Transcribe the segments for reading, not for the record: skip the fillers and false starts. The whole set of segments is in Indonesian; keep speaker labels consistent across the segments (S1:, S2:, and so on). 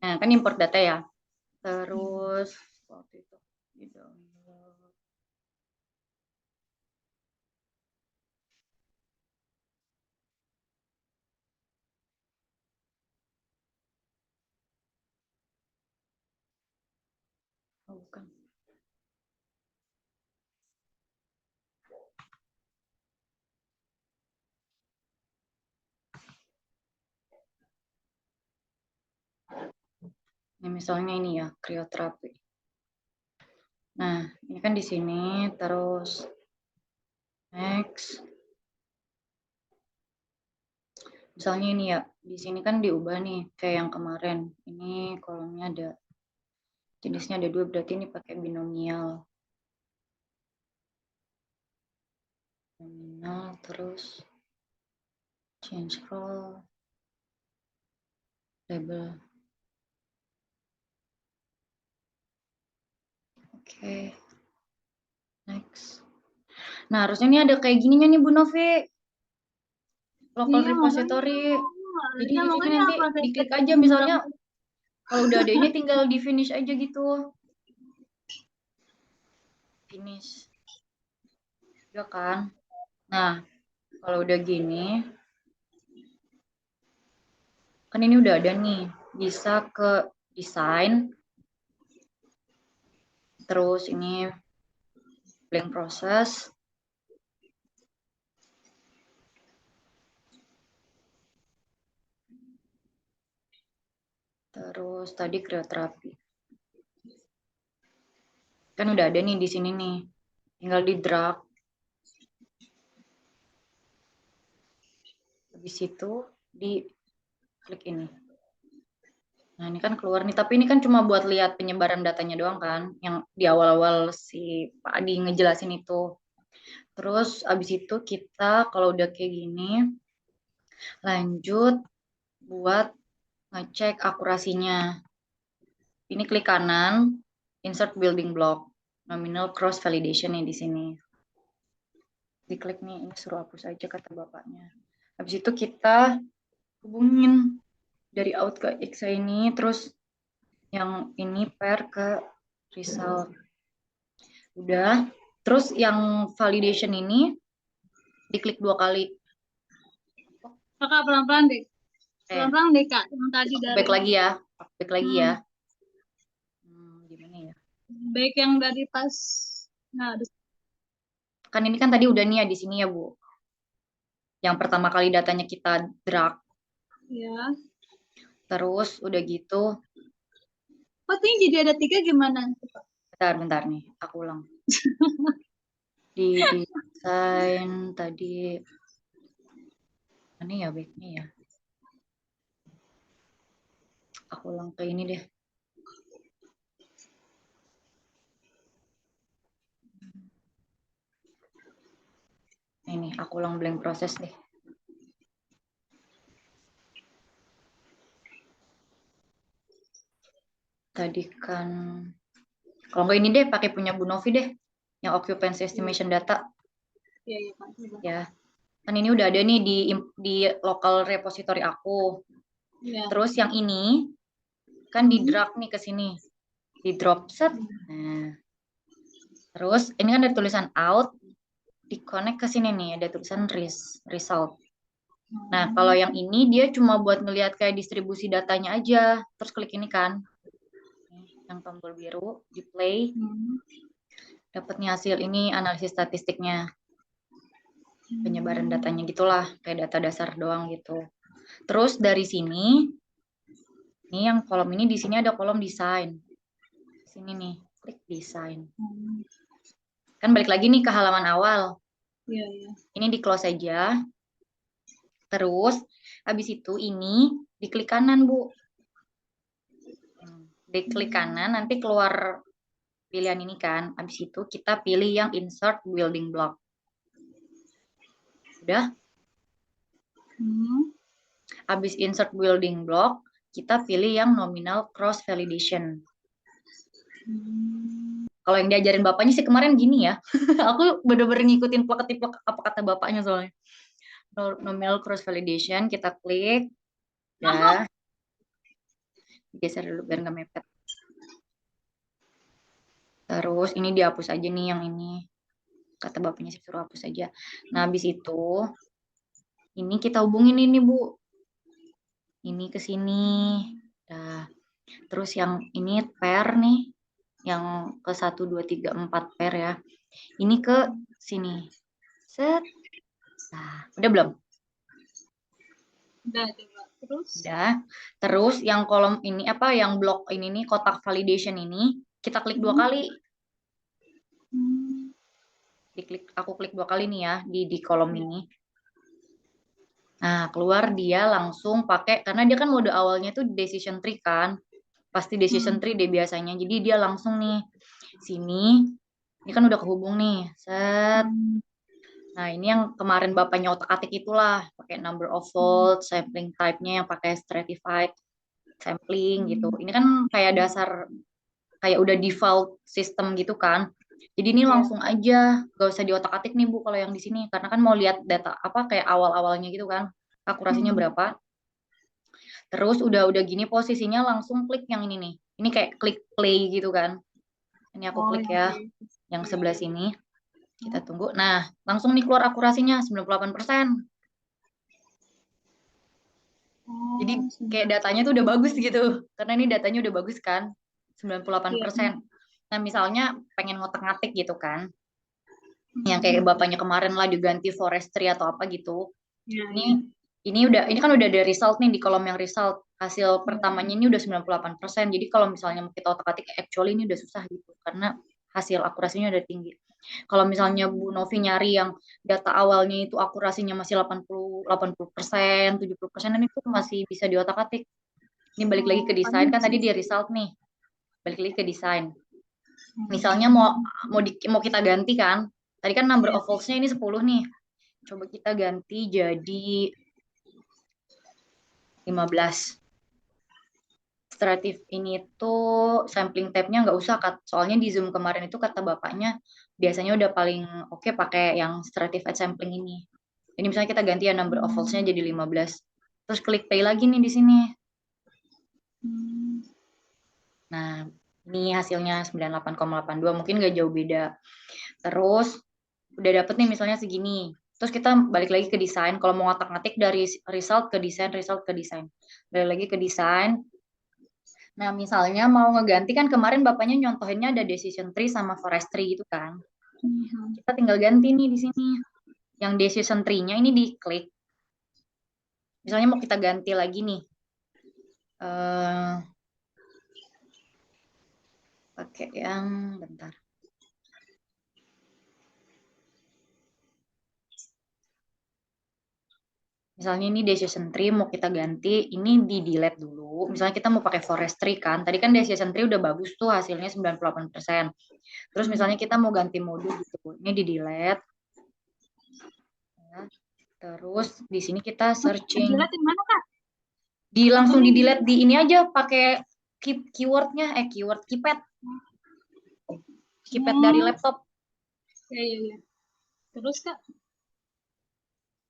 S1: Nah, kan import data ya. Terus waktu itu di download. Oh, bukan. Ini misalnya ini ya, krioterapi. Nah, ini kan di sini, terus next. Misalnya ini ya, di sini kan diubah nih, kayak yang kemarin. Ini kolomnya ada, jenisnya ada 2, berarti ini pakai binomial. Binomial, terus change role, label. Oke, next. Nah, harusnya ini ada kayak gininya nih Bu Novi. Local
S2: Iya,
S1: repository. Jadi
S2: iya,
S1: di sini
S2: makanya
S1: nanti
S2: aku ada
S1: diklik aja, misalnya kalau udah adanya tinggal di finish aja gitu. Finish. Udah kan? Nah, kalau udah gini, kan ini udah ada nih. Bisa ke desain. Terus ini blank process. Terus tadi krioterapi. Kan udah ada nih di sini nih. Tinggal di drag. Habis itu di klik ini. Nah, ini kan keluar nih. Tapi ini kan cuma buat lihat penyebaran datanya doang kan. Yang di awal-awal si Pak Adi ngejelasin itu. Terus abis itu kita kalau udah kayak gini, lanjut buat ngecek akurasinya. Ini klik kanan, insert building block, nominal cross validation nih di sini. Diklik nih, ini suruh hapus aja kata bapaknya. Habis itu kita hubungin dari out ke X ini, terus yang ini pair ke result. Udah. Terus yang validation ini diklik 2 kali.
S2: Kakak pelan-pelan deh. Pelan-pelan deh, Kak. Yang tadi
S1: Aku
S2: dari
S1: back lagi ya. Aku back lagi ya. Gimana ya?
S2: baik yang dari pas. Nah,
S1: Kan ini kan tadi udah nih ya di sini ya, Bu. Yang pertama kali datanya kita drag.
S2: ya.
S1: Terus udah gitu,
S2: Kok ini jadi ada 3 gimana?
S1: bentar nih, aku ulang. Di desain tadi, mana ya baiknya ya? Aku ulang ke ini deh. Ini aku ulang blank proses deh. Tadi kan, kalau nggak ini deh, pakai punya Bu Novi deh, yang occupancy estimation data.
S2: Iya, iya, Kak.
S1: Ya, kan ini udah ada nih di local repository aku.
S2: Iya.
S1: Terus yang ini kan di drag nih ke sini, di drop set. Nah, terus ini kan ada tulisan out, di connect ke sini nih, ada tulisan result. Nah, kalau yang ini dia cuma buat ngelihat kayak distribusi datanya aja. Terus klik ini kan, yang tombol biru, di play. Dapatnya hasil ini analisis statistiknya. Penyebaran datanya gitulah, kayak data dasar doang gitu. Terus dari sini, ini yang kolom ini, di sini ada kolom desain. Di sini nih, klik desain. Kan balik lagi nih ke halaman awal.
S2: Iya, iya.
S1: Ini di close aja. Terus, habis itu ini diklik kanan, Bu. Diklik kanan, nanti keluar pilihan ini kan. Habis itu kita pilih yang insert building block. Udah? Habis insert building block, kita pilih yang nominal cross validation. Kalau yang diajarin bapaknya sih kemarin gini ya. Aku bener-bener ngikutin plek-plek apa kata bapaknya soalnya. Nominal cross validation, kita klik. Ya. Geser dulu biar nggak mepet. Terus ini dihapus aja nih yang ini. Kata bapaknya sih suruh hapus aja. Nah, habis itu ini kita hubungin ini, Bu. Ini ke sini. Nah, terus yang ini pair nih, yang ke 1, 2, 3, 4 pair ya. Ini ke sini. Set. Nah, udah belum?
S2: Udah coba. Terus?
S1: Udah. Terus yang kolom ini apa, yang blok ini nih, kotak validation ini, kita klik 2 kali. Aku klik 2 kali nih ya di kolom ini. Nah, keluar dia langsung pakai, karena dia kan mode awalnya tuh decision tree kan. Pasti decision tree deh biasanya. Jadi dia langsung nih, sini. Ini kan udah kehubung nih. Set. Nah, ini yang kemarin bapaknya otak-atik itulah. Pakai number of volts, sampling type-nya yang pakai stratified sampling gitu. Ini kan kayak dasar, kayak udah default system gitu kan. Jadi ini langsung aja, gak usah diotak-atik nih Bu kalau yang di sini, karena kan mau lihat data apa kayak awal-awalnya gitu kan, akurasinya berapa. Terus udah gini posisinya langsung klik yang ini nih. Ini kayak klik play gitu kan. Ini aku klik ya, yang sebelah sini. Kita tunggu. Nah, langsung nih keluar akurasinya 98%. Jadi kayak datanya tuh udah bagus gitu. Karena ini datanya udah bagus kan. 98%. Nah, misalnya pengen ngotak-ngatik gitu kan. Yang kayak bapaknya kemarin lah diganti forestry atau apa gitu. Ini kan udah ada result nih di kolom yang result. Hasil pertamanya ini udah 98%. Jadi kalau misalnya kita otak-atik actually ini udah susah gitu karena hasil akurasinya udah tinggi. Kalau misalnya Bu Novi nyari yang data awalnya itu akurasinya masih 80%, 70%, itu masih bisa diotak-atik. Ini balik lagi ke desain, kan tadi di result nih. Balik lagi ke desain. Misalnya mau kita ganti kan. Tadi kan number of volts-nya ini 10 nih. Coba kita ganti jadi 15. Stratif ini tuh sampling tab-nya nggak usah, soalnya di Zoom kemarin itu kata bapaknya biasanya udah paling oke pakai yang stratified sampling ini. Ini misalnya kita ganti ya number of volts-nya jadi 15. Terus klik play lagi nih di sini. Nah, ini hasilnya 98,82, mungkin nggak jauh beda. Terus udah dapet nih misalnya segini. Terus kita balik lagi ke desain. Kalau mau ngotak-ngatik dari result ke desain, result ke desain. Balik lagi ke desain. Nah, misalnya mau ngeganti kan kemarin bapaknya nyontohinnya ada decision tree sama forestry gitu kan. Kita tinggal ganti nih di sini. Yang decision tree-nya ini diklik. Misalnya mau kita ganti lagi nih. Pakai yang bentar. Misalnya ini decision tree mau kita ganti, ini di delete dulu. Misalnya kita mau pakai forestry kan. Tadi kan decision tree udah bagus tuh hasilnya 98%. Terus misalnya kita mau ganti mode gitu. Ini di delete. Ya. Terus di sini kita searching.
S2: Delete di mana, Kak?
S1: Langsung di delete di ini aja pakai keywordnya, keypad. Keypad dari laptop.
S2: Iya. Terus, Kak?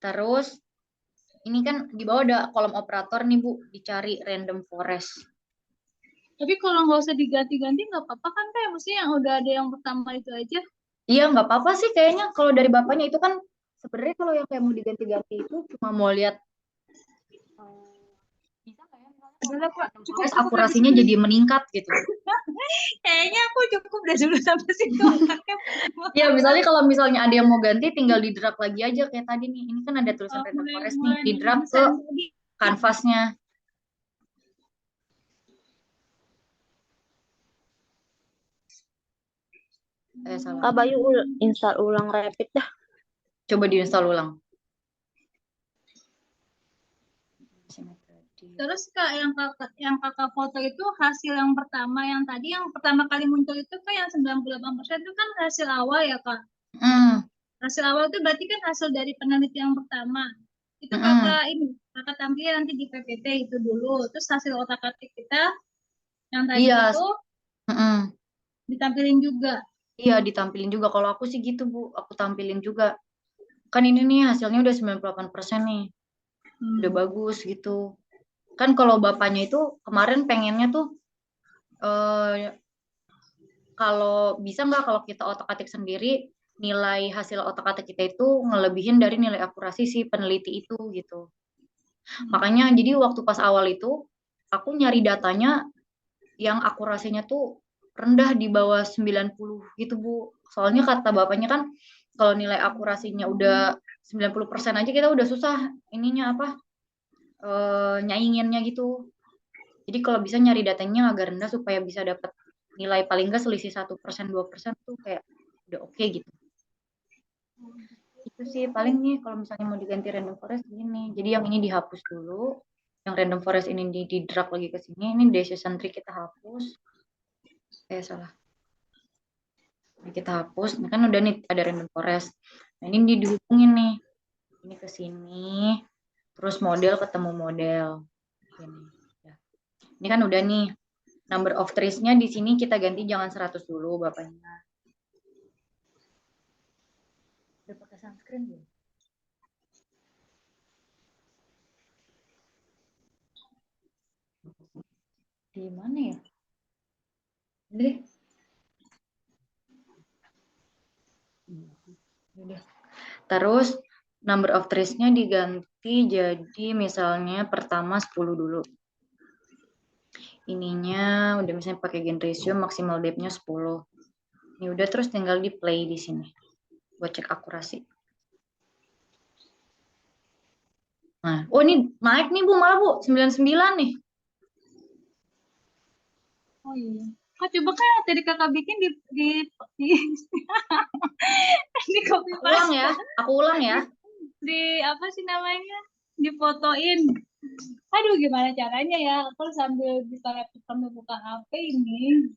S1: Terus ini kan di bawah ada kolom operator nih Bu, dicari random forest.
S2: Tapi kalau nggak usah diganti-ganti nggak apa-apa kan, Kak? Maksudnya yang udah ada yang pertama itu aja.
S1: Iya, nggak apa-apa sih kayaknya. Kalau dari bapaknya itu kan sebenarnya kalau yang kayak mau diganti-ganti itu cuma mau lihat bisa nggak ya
S2: Udah, Pak. Cukup
S1: akurasinya jadi meningkat gitu.
S2: Kayaknya aku cukup deh dulu sampai situ.
S1: Ya, misalnya kalau misalnya ada yang mau ganti tinggal di drag lagi aja kayak tadi nih. Ini kan ada tulisan random forest nih, di drag ke kanvasnya. Salah.
S3: Kak Bayu install ulang Rapid dah.
S1: Coba diinstal ulang.
S2: Terus Kak, yang kakak foto itu hasil yang pertama, yang tadi yang pertama kali muncul itu Kak, yang 98% itu kan hasil awal ya Kak. Hasil awal itu berarti kan hasil dari penelitian yang pertama. Itu kakak tampilin nanti di PPT itu dulu. Terus hasil otak-atik kita yang tadi itu ditampilin juga.
S1: Iya, ditampilin juga. Kalau aku sih gitu, Bu. Aku tampilin juga. Kan ini nih hasilnya udah 98% nih. Udah bagus gitu. kan kalau bapaknya itu kemarin pengennya tuh kalau bisa nggak kalau kita otak-atik sendiri nilai hasil otak-atik kita itu ngelebihin dari nilai akurasi si peneliti itu gitu. Makanya jadi waktu pas awal itu aku nyari datanya yang akurasinya tuh rendah di bawah 90 gitu Bu. Soalnya kata bapaknya kan kalau nilai akurasinya udah 90% aja kita udah susah ininya apa nyainginnya gitu. Jadi kalau bisa nyari datanya agak rendah supaya bisa dapat nilai paling nggak selisih 1%, 2% tuh kayak udah oke gitu. Itu sih paling nih kalau misalnya mau diganti random forest gini. Jadi yang ini dihapus dulu, yang random forest ini di drag lagi ke sini. Ini decision tree kita hapus. Salah. Ini kita hapus. Ini kan udah nih ada random forest. Nah ini dihubungin nih. Ini ke sini. Terus model ketemu model. Gini. Ini kan udah nih. Number of trees-nya di sini kita ganti jangan 100 dulu bapaknya. Udah pakai sunscreen belum? Di mana ya? Deh. Udah. Terus number of trees-nya diganti jadi misalnya pertama 10 dulu. Ininya udah misalnya pakai gain ratio maksimal depth-nya 10. Ini udah terus tinggal di play di sini buat cek akurasi. Nah, oh ini naik nih Bu, malah Bu, 99 nih.
S2: Oh iya. Coba kan yang tadi kakak bikin di copy paste.
S1: Ulang ya, aku ulang ya.
S2: Di apa sih namanya? Difotoin. Aduh, gimana caranya ya? Aku sambil buka laptop sambil buka HP ini.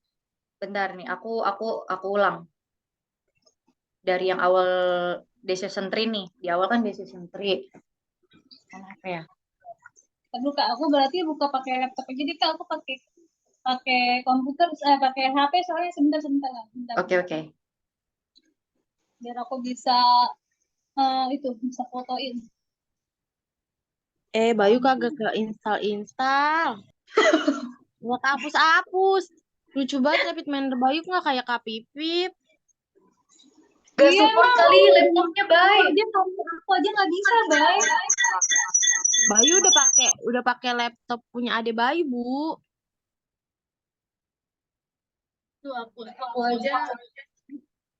S1: Bentar nih, aku ulang. Dari yang awal decision tree nih. Di awal kan decision tree. Apa ya?
S2: Aduh Kak, aku berarti buka pakai laptop aja deh Kak. Aku pakai komputer, pakai HP soalnya sebentar.
S1: Oke.
S2: Biar aku bisa bisa fotoin.
S3: Bayu kagak ke install. Nggak hapus. Lucu banget Rapid Miner Bayu nggak kayak Kak Pipip.
S1: Gak
S2: Iya,
S1: support kali laptopnya, Bay.
S2: Aku aja nggak bisa, Bay.
S3: Bayu udah pakai laptop punya Ade Bayu, Bu.
S2: Tuh aku aja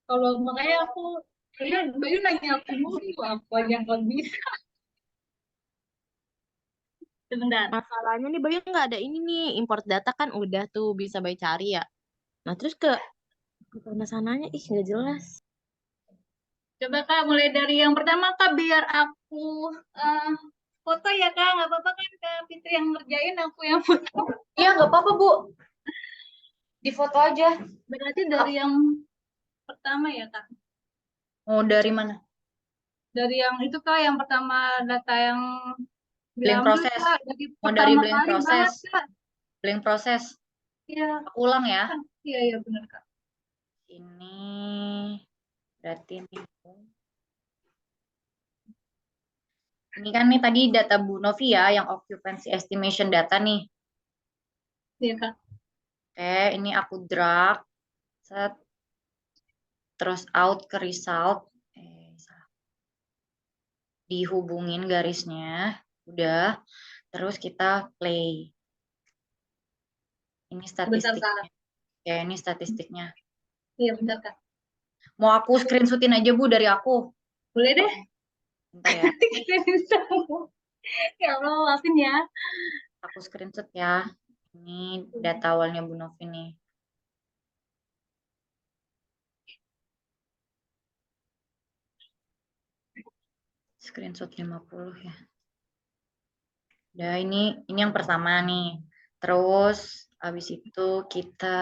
S2: kalau makanya Bayu nanya aku dulu, aku aja nggak bisa. Sebentar.
S3: Masalahnya nih Bayu nggak ada ini nih, import data kan udah tuh bisa Bayu cari ya. Nah terus ke sana-sananya nggak jelas.
S2: Coba Kak, mulai dari yang pertama Kak, biar aku foto ya Kak, nggak apa-apa kan Kak Fitri yang ngerjain, aku yang foto.
S1: Iya, nggak apa-apa, Bu. Di foto aja.
S2: Berarti dari yang pertama ya Kak?
S1: Mau dari mana?
S2: Dari yang itu Kak, yang pertama data yang
S1: Blank
S2: diambil
S1: proses.
S2: Kak, dari
S1: Mau dari
S2: pertama
S1: blank
S2: kali
S1: proses.
S2: banget Kak.
S1: Blank proses.
S2: Iya.
S1: Aku ulang ya.
S2: Iya benar Kak.
S1: Ini berarti nih. Ini kan nih tadi data Bu Novi ya, yang occupancy estimation data nih.
S2: Iya Kak.
S1: Oke, ini aku drag. Set. Terus out ke result. Dihubungin garisnya. Udah. Terus kita play. Ini statistiknya. Ya, ini statistiknya.
S2: Iya benar Kak.
S1: Mau aku screenshotin aja Bu dari aku.
S2: Boleh deh.
S1: Bentar ya.
S2: Ya Allah, maafin ya.
S1: Aku screenshot ya. Ini data awalnya Bu Novi nih. Screenshot 50 ya. Udah ini yang pertama nih. Terus habis itu kita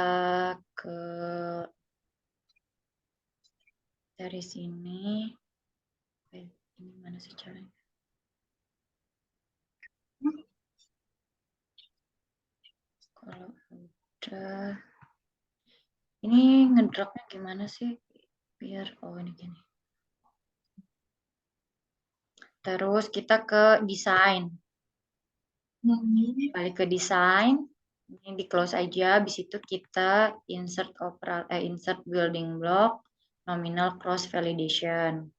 S1: ke dari sini. Ini mana sih caranya? Kalau udah ini ngedropnya gimana sih? Biar ini gini. Terus kita ke desain. Balik ke desain. Ini di close aja. Habis itu kita insert building block, nominal cross validation.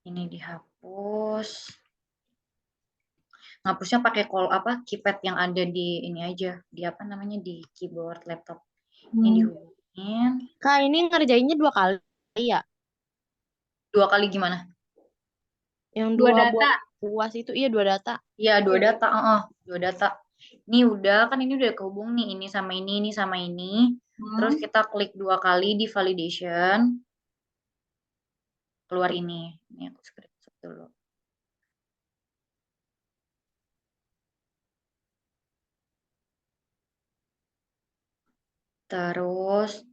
S1: Ini dihapus. Ngapusnya pakai keypad yang ada di ini aja, di apa namanya, di keyboard laptop. Ini dihubungin.
S3: Kak, ini ngerjainnya 2 kali ya?
S1: 2 kali gimana?
S3: Yang
S2: 2
S3: 2
S2: data.
S3: buat UAS itu, iya 2 data.
S1: Iya, 2 data. 2 data. Ini udah, kan ini udah kehubung nih, ini sama ini sama ini. Terus kita klik 2 kali di validation. Keluar ini. Ini aku screenshot dulu. Terus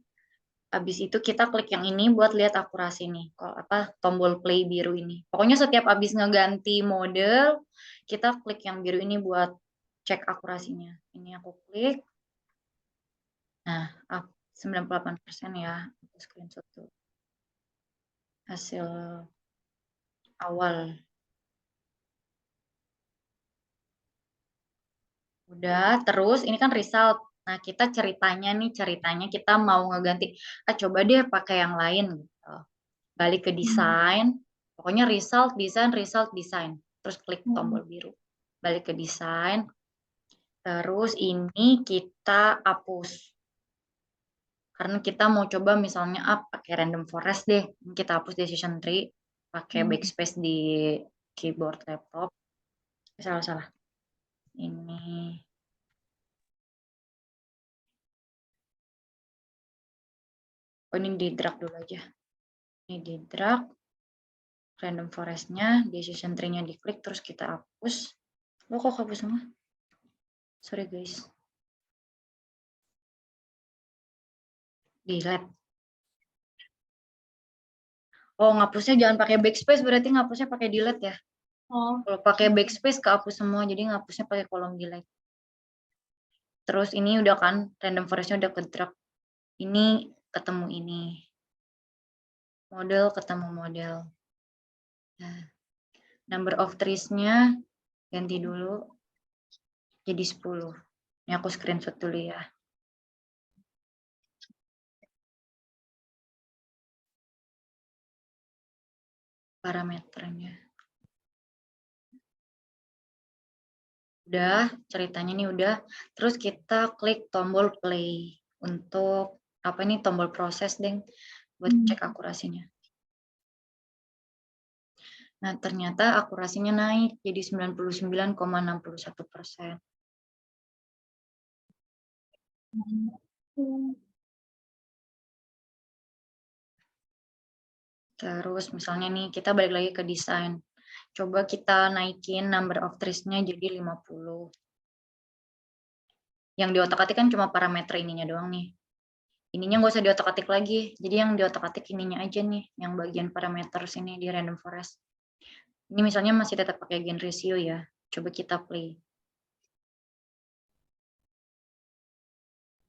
S1: habis itu kita klik yang ini buat lihat akurasi nih. Kalau tombol play biru ini. Pokoknya setiap habis ngeganti model, kita klik yang biru ini buat cek akurasinya. Ini aku klik. Nah, 98% ya. Aku screenshot tuh. Hasil awal. Udah, terus ini kan result. Nah, kita ceritanya kita mau ngeganti. Coba deh pakai yang lain gitu. Balik ke desain. Pokoknya result, desain. Terus klik tombol biru. Balik ke desain. Terus ini kita hapus. Karena kita mau coba misalnya pakai random forest deh. Kita hapus decision tree. Pakai backspace di keyboard laptop. Salah. Ini. Ini di drag dulu aja. Ini di drag. Random forest-nya, decision tree-nya diklik, terus kita hapus. Loh, kok hapus semua? Sorry guys. Delete. Oh, ngapusnya jangan pakai backspace, berarti ngapusnya pakai delete ya? Kalau pakai backspace kehapus semua, jadi ngapusnya pakai kolom delete. Terus ini udah kan, random forest-nya udah ke drag. Ini ketemu ini. Model ketemu model. Nah, number of trees-nya ganti dulu jadi 10. Ini aku screenshot dulu ya. Parameternya. Udah, ceritanya nih udah. Terus kita klik tombol play untuk tombol proses deh buat cek akurasinya. Nah, ternyata akurasinya naik jadi 99,61%. Terus misalnya nih kita balik lagi ke desain. Coba kita naikin number of trees-nya jadi 50. Yang di otak-atik kan cuma parameter ininya doang nih. Ininya nggak usah di otak-atik lagi. Jadi yang di otak-atik ininya aja nih, yang bagian parameter sini di random forest. Ini misalnya masih tetap pakai gain ratio ya. Coba kita play.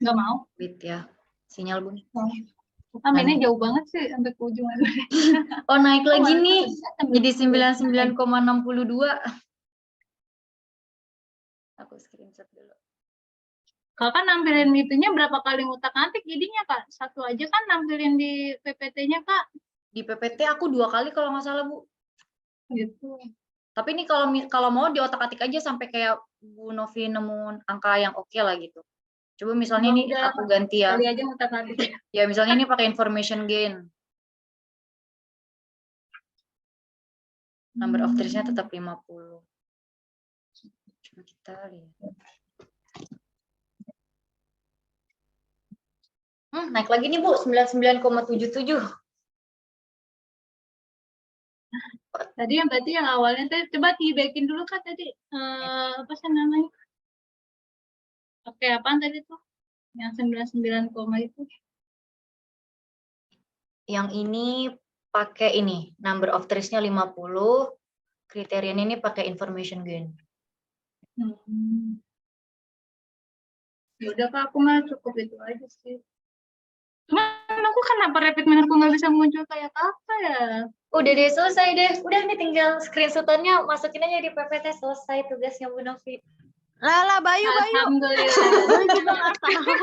S2: Nggak mau.
S1: Wait ya. Sinyal bunyi.
S2: Mainnya jauh banget sih sampai ke ujung.
S1: Oh, naik lagi nih. Jadi 99,62. Aku screenshot dulu.
S2: Kakak nampilin itunya berapa kali ngutak-ngatik jadinya, Kak? Satu aja kan nampilin di PPT-nya, Kak?
S1: Di PPT aku 2 kali kalau nggak salah, Bu.
S2: Gitu.
S1: Tapi ini kalau mau di otak-atik aja sampai kayak Bu Novi nemu angka yang oke lah gitu. Coba misalnya ini aku ganti ya.
S2: Kali aja ngutak-ngatik.
S1: Ya, misalnya ini pakai information gain. Number of trees-nya tetap 50. Coba kita lihat. Naik lagi nih, Bu, 99,77.
S2: Tadi yang berarti yang awalnya coba di-backin dulu, Kak, tadi. Apa sih namanya? Oke, apaan tadi tuh? Yang 99, itu.
S1: Yang ini pakai ini, number of trees-nya 50. Kriterianya ini pakai information gain.
S2: Ya udah, Kak, aku mah cukup itu aja sih. Cuma aku kenapa repeat mannerku nggak bisa muncul kayak kakak ya?
S1: Udah deh, selesai deh. Udah nih tinggal screenshotannya masukin aja di PPT, selesai tugasnya Bu Novi.
S3: Lah, Bayu.
S2: Alhamdulillah.
S3: Bayu juga nggak tahu.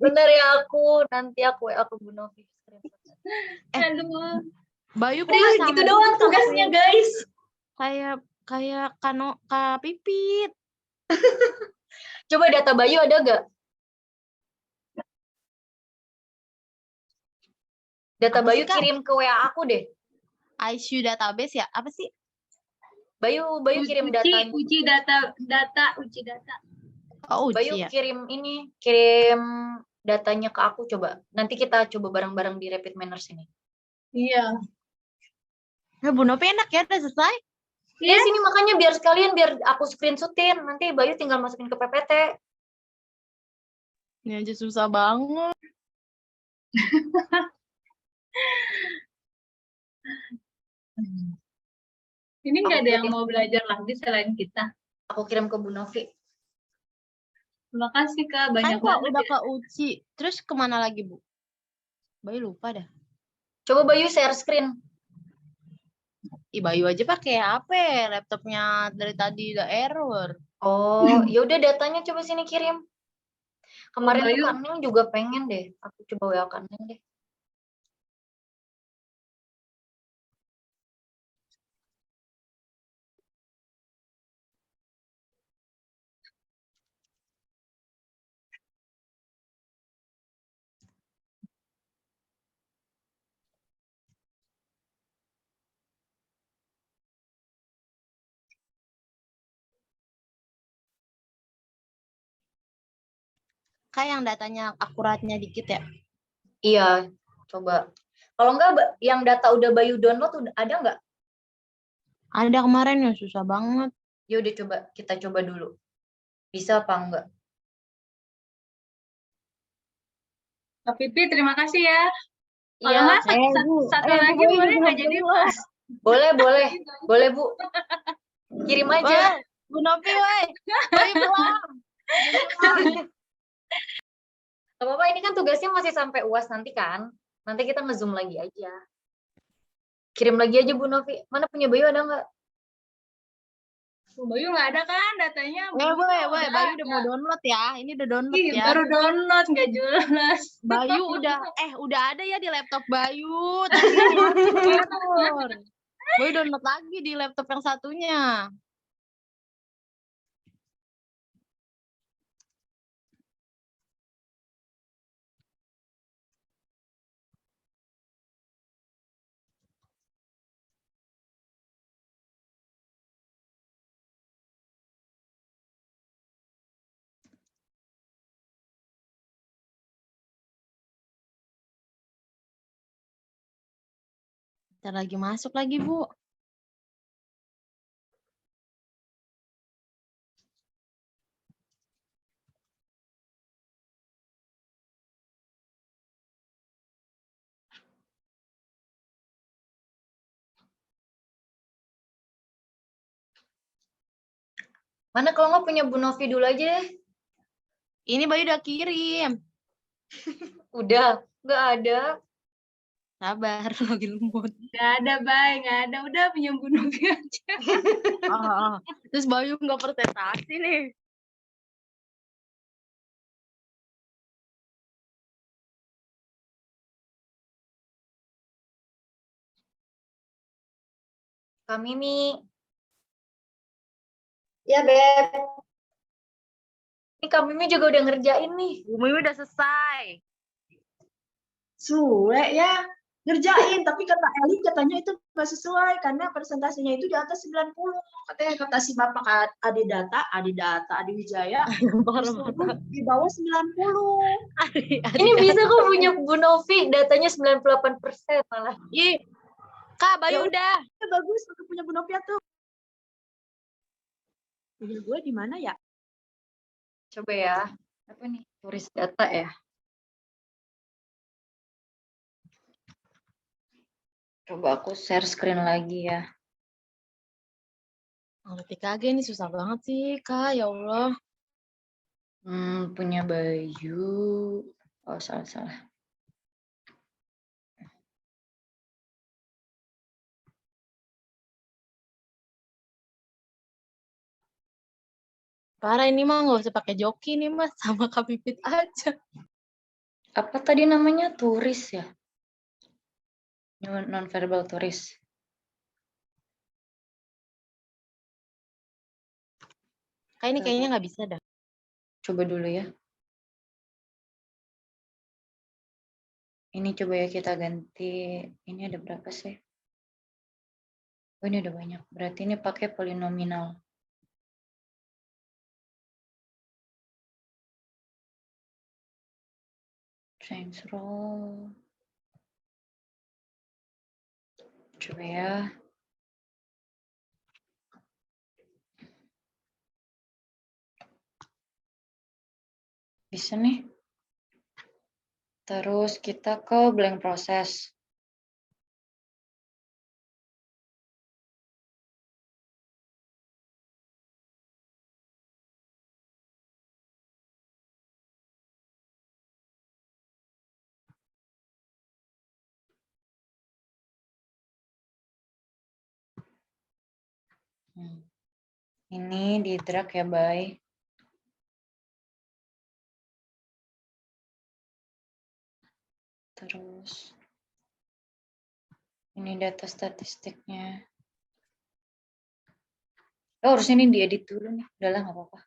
S1: Bener ya, nanti aku Bu Novi.
S2: Aduh.
S3: Bayu kok
S1: Udah
S3: nggak sama
S1: gitu doang
S3: kita,
S1: tugasnya, guys.
S3: Kayak Kak Pipit.
S1: Coba data Bayu ada gak? Data
S3: Apa
S1: Bayu
S3: sih, Kak?
S1: kirim ke WA aku deh.
S3: ICU database ya? Apa sih?
S1: Bayu kirim datanya.
S2: Uji data.
S3: Oh,
S1: Bayu
S3: uji ya?
S1: kirim datanya ke aku coba. Nanti kita coba bareng-bareng di Rapid Manners ini.
S2: Iya.
S3: Nah, Bu Novi enak ya, udah selesai.
S1: Ya sini makanya biar aku screenshotin. Nanti Bayu tinggal masukin ke PPT.
S3: Ini aja susah banget.
S2: Ini nggak ada yang mau belajar lagi selain kita.
S1: Aku kirim ke Bu Novi.
S2: Terima kasih Kak, banyak
S3: Kan
S2: banget.
S3: udah ke uji. Terus kemana lagi, Bu? Bayu lupa dah.
S1: Coba Bayu share screen.
S3: Bayu aja pakai HP, laptopnya dari tadi udah error.
S1: Oh, ya udah datanya coba sini kirim. Kemarin tuh
S2: Bayu.
S1: Kak Neng juga pengen deh. Aku coba WA Kak Neng deh.
S3: Kayak yang datanya akuratnya dikit ya?
S1: Iya, coba. Kalau enggak yang data udah Bayu download ada nggak?
S3: Ada kemarin ya, susah banget.
S1: Ya udah coba kita coba dulu. Bisa apa enggak?
S2: Kak Pipi, terima kasih ya.
S1: Iya.
S2: Kalau nggak satu lagi boleh nggak jadi Mas?
S1: Boleh Bu. Kirim aja.
S3: Bu Novi, Bayu pulang.
S1: Gak apa-apa, ini kan tugasnya masih sampai UAS nanti kan. Nanti kita nge-zoom lagi aja. Kirim lagi aja Bu Novi. Mana punya Bayu ada nggak?
S2: Bayu nggak ada kan datanya?
S3: Bayu udah mau download ya. Ini udah download ya.
S2: Baru download, nggak jelas.
S3: Bayu udah ada ya di laptop Bayu. Tapi error. Bayu download lagi di laptop yang satunya. Ntar lagi masuk lagi, Bu.
S1: Mana kalau nggak punya Bu Novi dulu aja deh.
S3: Ini Bayu udah kirim.
S1: Udah, nggak ada.
S3: Sabar, lagi lumut.
S2: Nggak ada, Bay. Nggak ada. Udah punya Bu Novi aja.
S3: Terus Bayu nggak presentasi nih.
S1: Kak Mimi. Ya, Beb. Ini Kak Mimi juga udah ngerjain nih.
S3: Bu Mimi udah selesai.
S4: Suwe ya ngerjain, tapi kata Eli katanya itu nggak sesuai karena presentasinya itu di atas 90. Katanya kata si Bapak Adi Wijaya di bawah 90.
S1: Ini bisa kok punya Bu Novi, datanya 98% malah.
S3: Ih, Kak, Bayu udah.
S4: Ya, bagus untuk punya Bu Novia tuh. Punya gue di mana ya?
S1: Coba ya. Apa nih? Turis data ya. Coba aku share screen lagi ya.
S3: Ngerti kagak ini susah banget sih, Kak. Ya Allah.
S1: Punya Bayu. Oh, salah.
S3: Parah ini mah nggak usah pakai joki nih mas, sama Kak Pipit aja.
S1: Apa tadi namanya? Turis ya? Non-verbal turis.
S3: Kayaknya nggak bisa dah.
S1: Coba dulu ya. Ini coba ya kita ganti. Ini ada berapa sih? Oh, ini ada banyak. Berarti ini pakai polinominal. Change role. Coba ya. Bisa nih. Terus kita ke blank process. Ini di drag ya, Bay. Terus ini data statistiknya. Oh, harusnya ini diedit dulu nih. Udahlah, nggak apa-apa.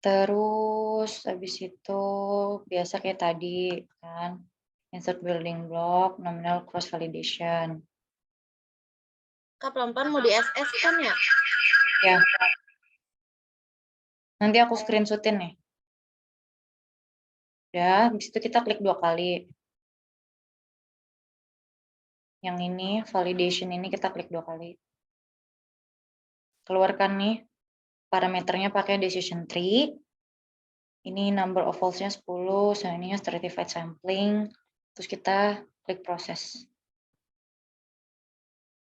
S1: Terus habis itu biasa kayak tadi kan. Insert building block, nominal cross validation.
S3: Kak pelan-pelan mau di SS kan ya?
S1: Ya. Nanti aku screenshotin nih. Udah, habis itu kita klik 2 kali. Yang ini, validation ini kita klik 2 kali. Keluarkan nih parameternya pakai decision tree. Ini number of volts-nya 10, ini stratified sampling. Terus kita klik proses.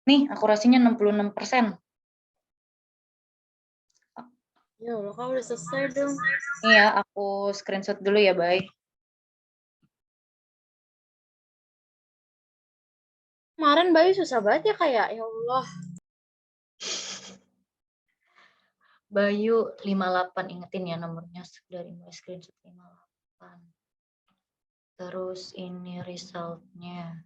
S1: Nih, akurasinya 66%.
S3: Ya Allah, Kak udah selesai dong.
S1: Iya, aku screenshot dulu ya, Bay.
S3: Kemarin Bayu susah banget ya kayak, ya Allah.
S1: Bayu 58, ingetin ya nomornya dari mulai screenshot 58. Terus ini result-nya.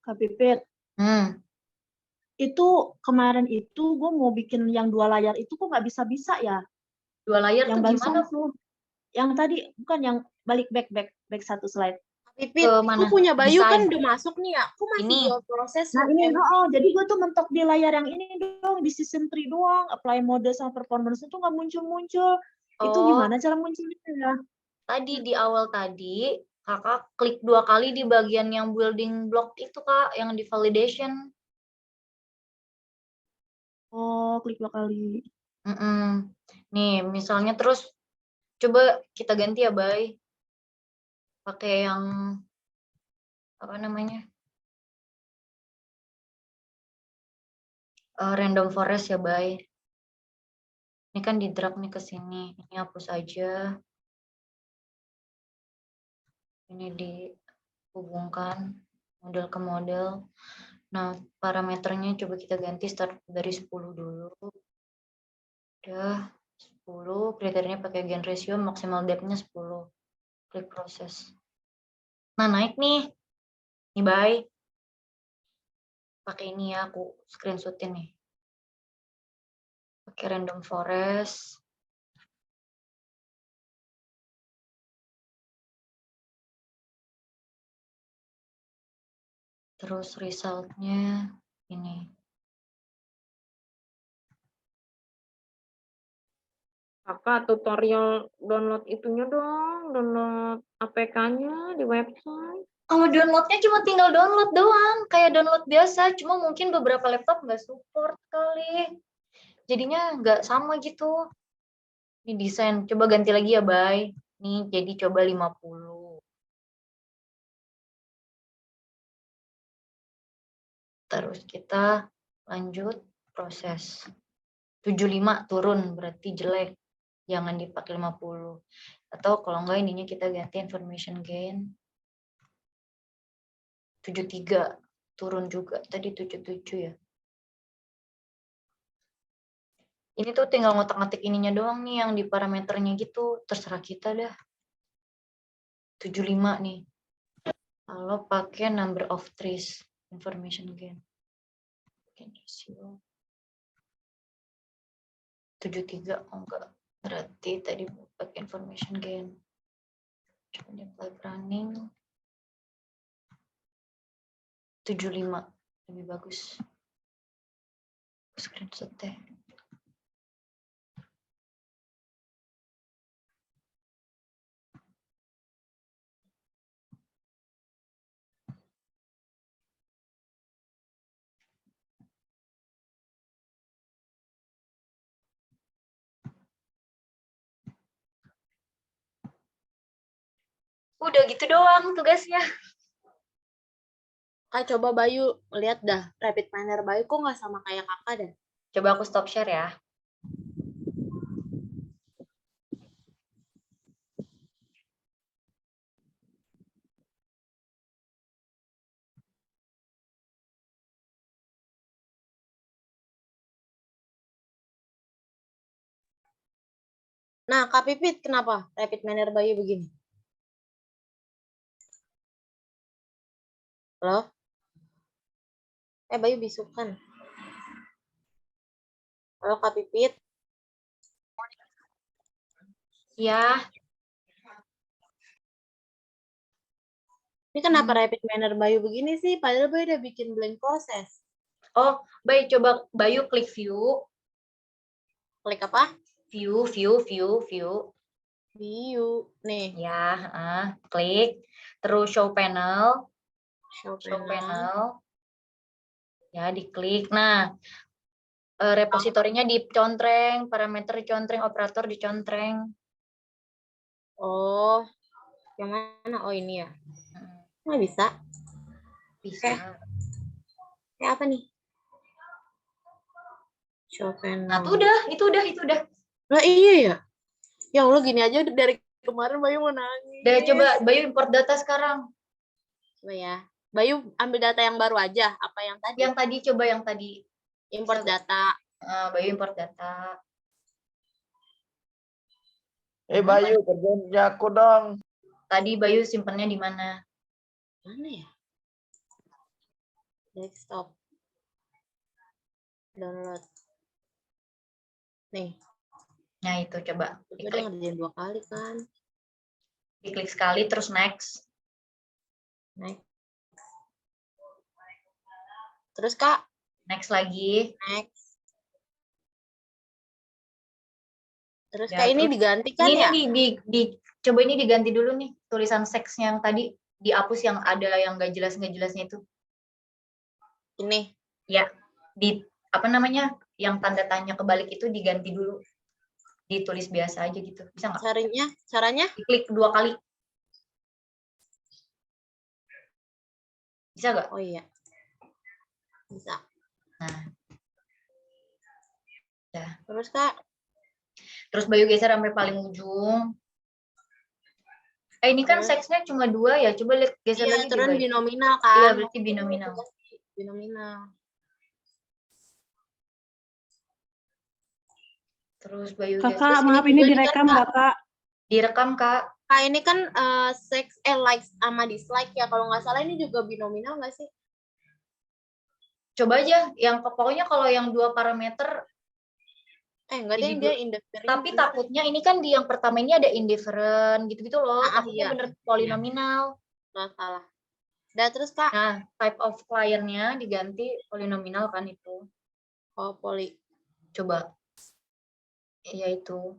S4: Kak Pipit. Itu kemarin itu gue mau bikin yang 2 layar itu kok nggak bisa-bisa ya?
S1: 2 layar
S4: yang
S1: tuh gimana?
S4: tuh. Yang tadi bukan yang balik back 1 slide.
S3: Pipit, aku punya Bayu kan udah masuk nih ya. Aku masih
S1: Ini.
S3: buat proses.
S4: Nah ini, jadi gue tuh mentok di layar yang ini dong, di season 3 doang. Apply mode sama performance itu nggak muncul-muncul. Itu gimana cara munculnya ya?
S1: Tadi di awal tadi, kakak klik 2 kali di bagian yang building block itu, Kak, yang di validation.
S4: Oh, klik 2 kali.
S1: Nih, misalnya terus coba kita ganti ya, Bay. Pakai yang apa namanya? Random forest ya, Bay. Ini kan di drag nih ke sini. Ini hapus aja. Ini dihubungkan model ke model. Nah, parameternya coba kita ganti start dari 10 dulu. Udah 10, kriterianya pakai gain ratio, maksimal depth-nya 10. Klik proses. Nah, naik nih. Nih, Bay. Pakai ini ya, aku screenshotin nih. Pakai random forest. Terus result-nya ini.
S5: Kakak tutorial download itunya dong, download APK-nya di website.
S1: Kalau download-nya cuma tinggal download doang, kayak download biasa, cuma mungkin beberapa laptop nggak support kali. Jadinya nggak sama gitu. Ini desain, coba ganti lagi ya, Bay. Nih, jadi coba 50. Terus kita lanjut proses. 75 turun, berarti jelek. Jangan dipakai 50. Atau kalau enggak ininya kita ganti information gain. 73 turun juga. Tadi 77 ya. Ini tuh tinggal ngotak-ngatik ininya doang nih yang di parameternya gitu. Terserah kita dah. 75 nih. Kalau pakai number of trees information gain. 73 enggak. Berarti tadi pakai information gain. Coba di apply running. 75 lebih bagus. Screenshot deh. Udah gitu doang tugasnya.
S3: Kak, coba Bayu lihat dah rapid miner Bayu kok nggak sama kayak kakak dah.
S1: Coba aku stop share ya.
S3: Nah, Kak Pipit kenapa rapid miner Bayu begini? Halo? Bayu bisukan. Halo Kak Pipit.
S1: Ya,
S3: Ini kenapa rapid miner Bayu begini sih? Padahal Bayu udah bikin blank proses.
S1: oh, Bayu coba Bayu klik view.
S3: Klik apa?
S1: View.
S3: View. Nih.
S1: Ya, klik. Terus show panel.
S3: Show
S1: Show
S3: panel.
S1: panel. Ya, diklik. Nah, repositorinya dicontreng, parameter dicontreng, operator dicontreng.
S3: Oh, yang mana? Oh ini ya. Nggak bisa.
S1: Bisa.
S3: Kayak apa nih? Show panel.
S1: Nah, itu udah.
S3: Nah iya ya. Ya Allah gini aja dari kemarin Bayu mau nangis.
S1: Udah, coba Bayu import data sekarang.
S3: Coba ya. Bayu ambil data yang baru aja. Apa yang tadi?
S1: Yang tadi, coba yang tadi.
S3: Import data.
S1: Bayu import data.
S6: Bayu, kerjanya aku dong.
S1: Tadi Bayu simpennya di mana?
S3: Mana ya? Desktop. Download. Nih.
S1: Nah, itu coba.
S3: Udah ngerjain 2 kali kan.
S1: Diklik sekali, terus next.
S3: Next. Terus Kak?
S1: Next lagi.
S3: Next. Terus
S1: Ya,
S3: Kak ini
S1: terus
S3: digantikan
S1: ini
S3: ya?
S1: coba ini diganti dulu nih. Tulisan seksnya yang tadi dihapus, yang ada yang nggak jelasnya itu.
S3: Ini.
S1: Ya, apa namanya? Yang tanda tanya kebalik itu diganti dulu. Ditulis biasa aja gitu. Bisa nggak?
S3: Caranya?
S1: Diklik 2 kali. Bisa nggak?
S3: Oh iya. Bisa.
S1: Nah. Udah.
S3: Terus Kak?
S1: Terus Bayu geser sampai paling ujung. Ini kan seksnya cuma 2 ya. Coba lihat geser lagi.
S3: Iya, turun binominal kan.
S1: Iya, berarti binominal.
S3: Binominal.
S1: Terus Bayu
S7: Kakak,
S1: geser.
S7: maaf ini direkam Kakak.
S1: Direkam Kak.
S3: Kak ini kan likes sama dislike ya. Kalau nggak salah ini juga binominal nggak sih?
S1: Coba aja. Yang pokoknya kalau yang 2 parameter.
S3: Enggak deh, dia indifferent.
S1: Tapi takutnya ini kan di yang pertama ini ada indifferent gitu-gitu loh. Takutnya
S3: iya.
S1: bener polinominal.
S3: Nggak salah. Udah terus Kak?
S1: Nah, type of client-nya diganti polinominal kan itu.
S3: Oh, poly.
S1: Coba. Iya itu.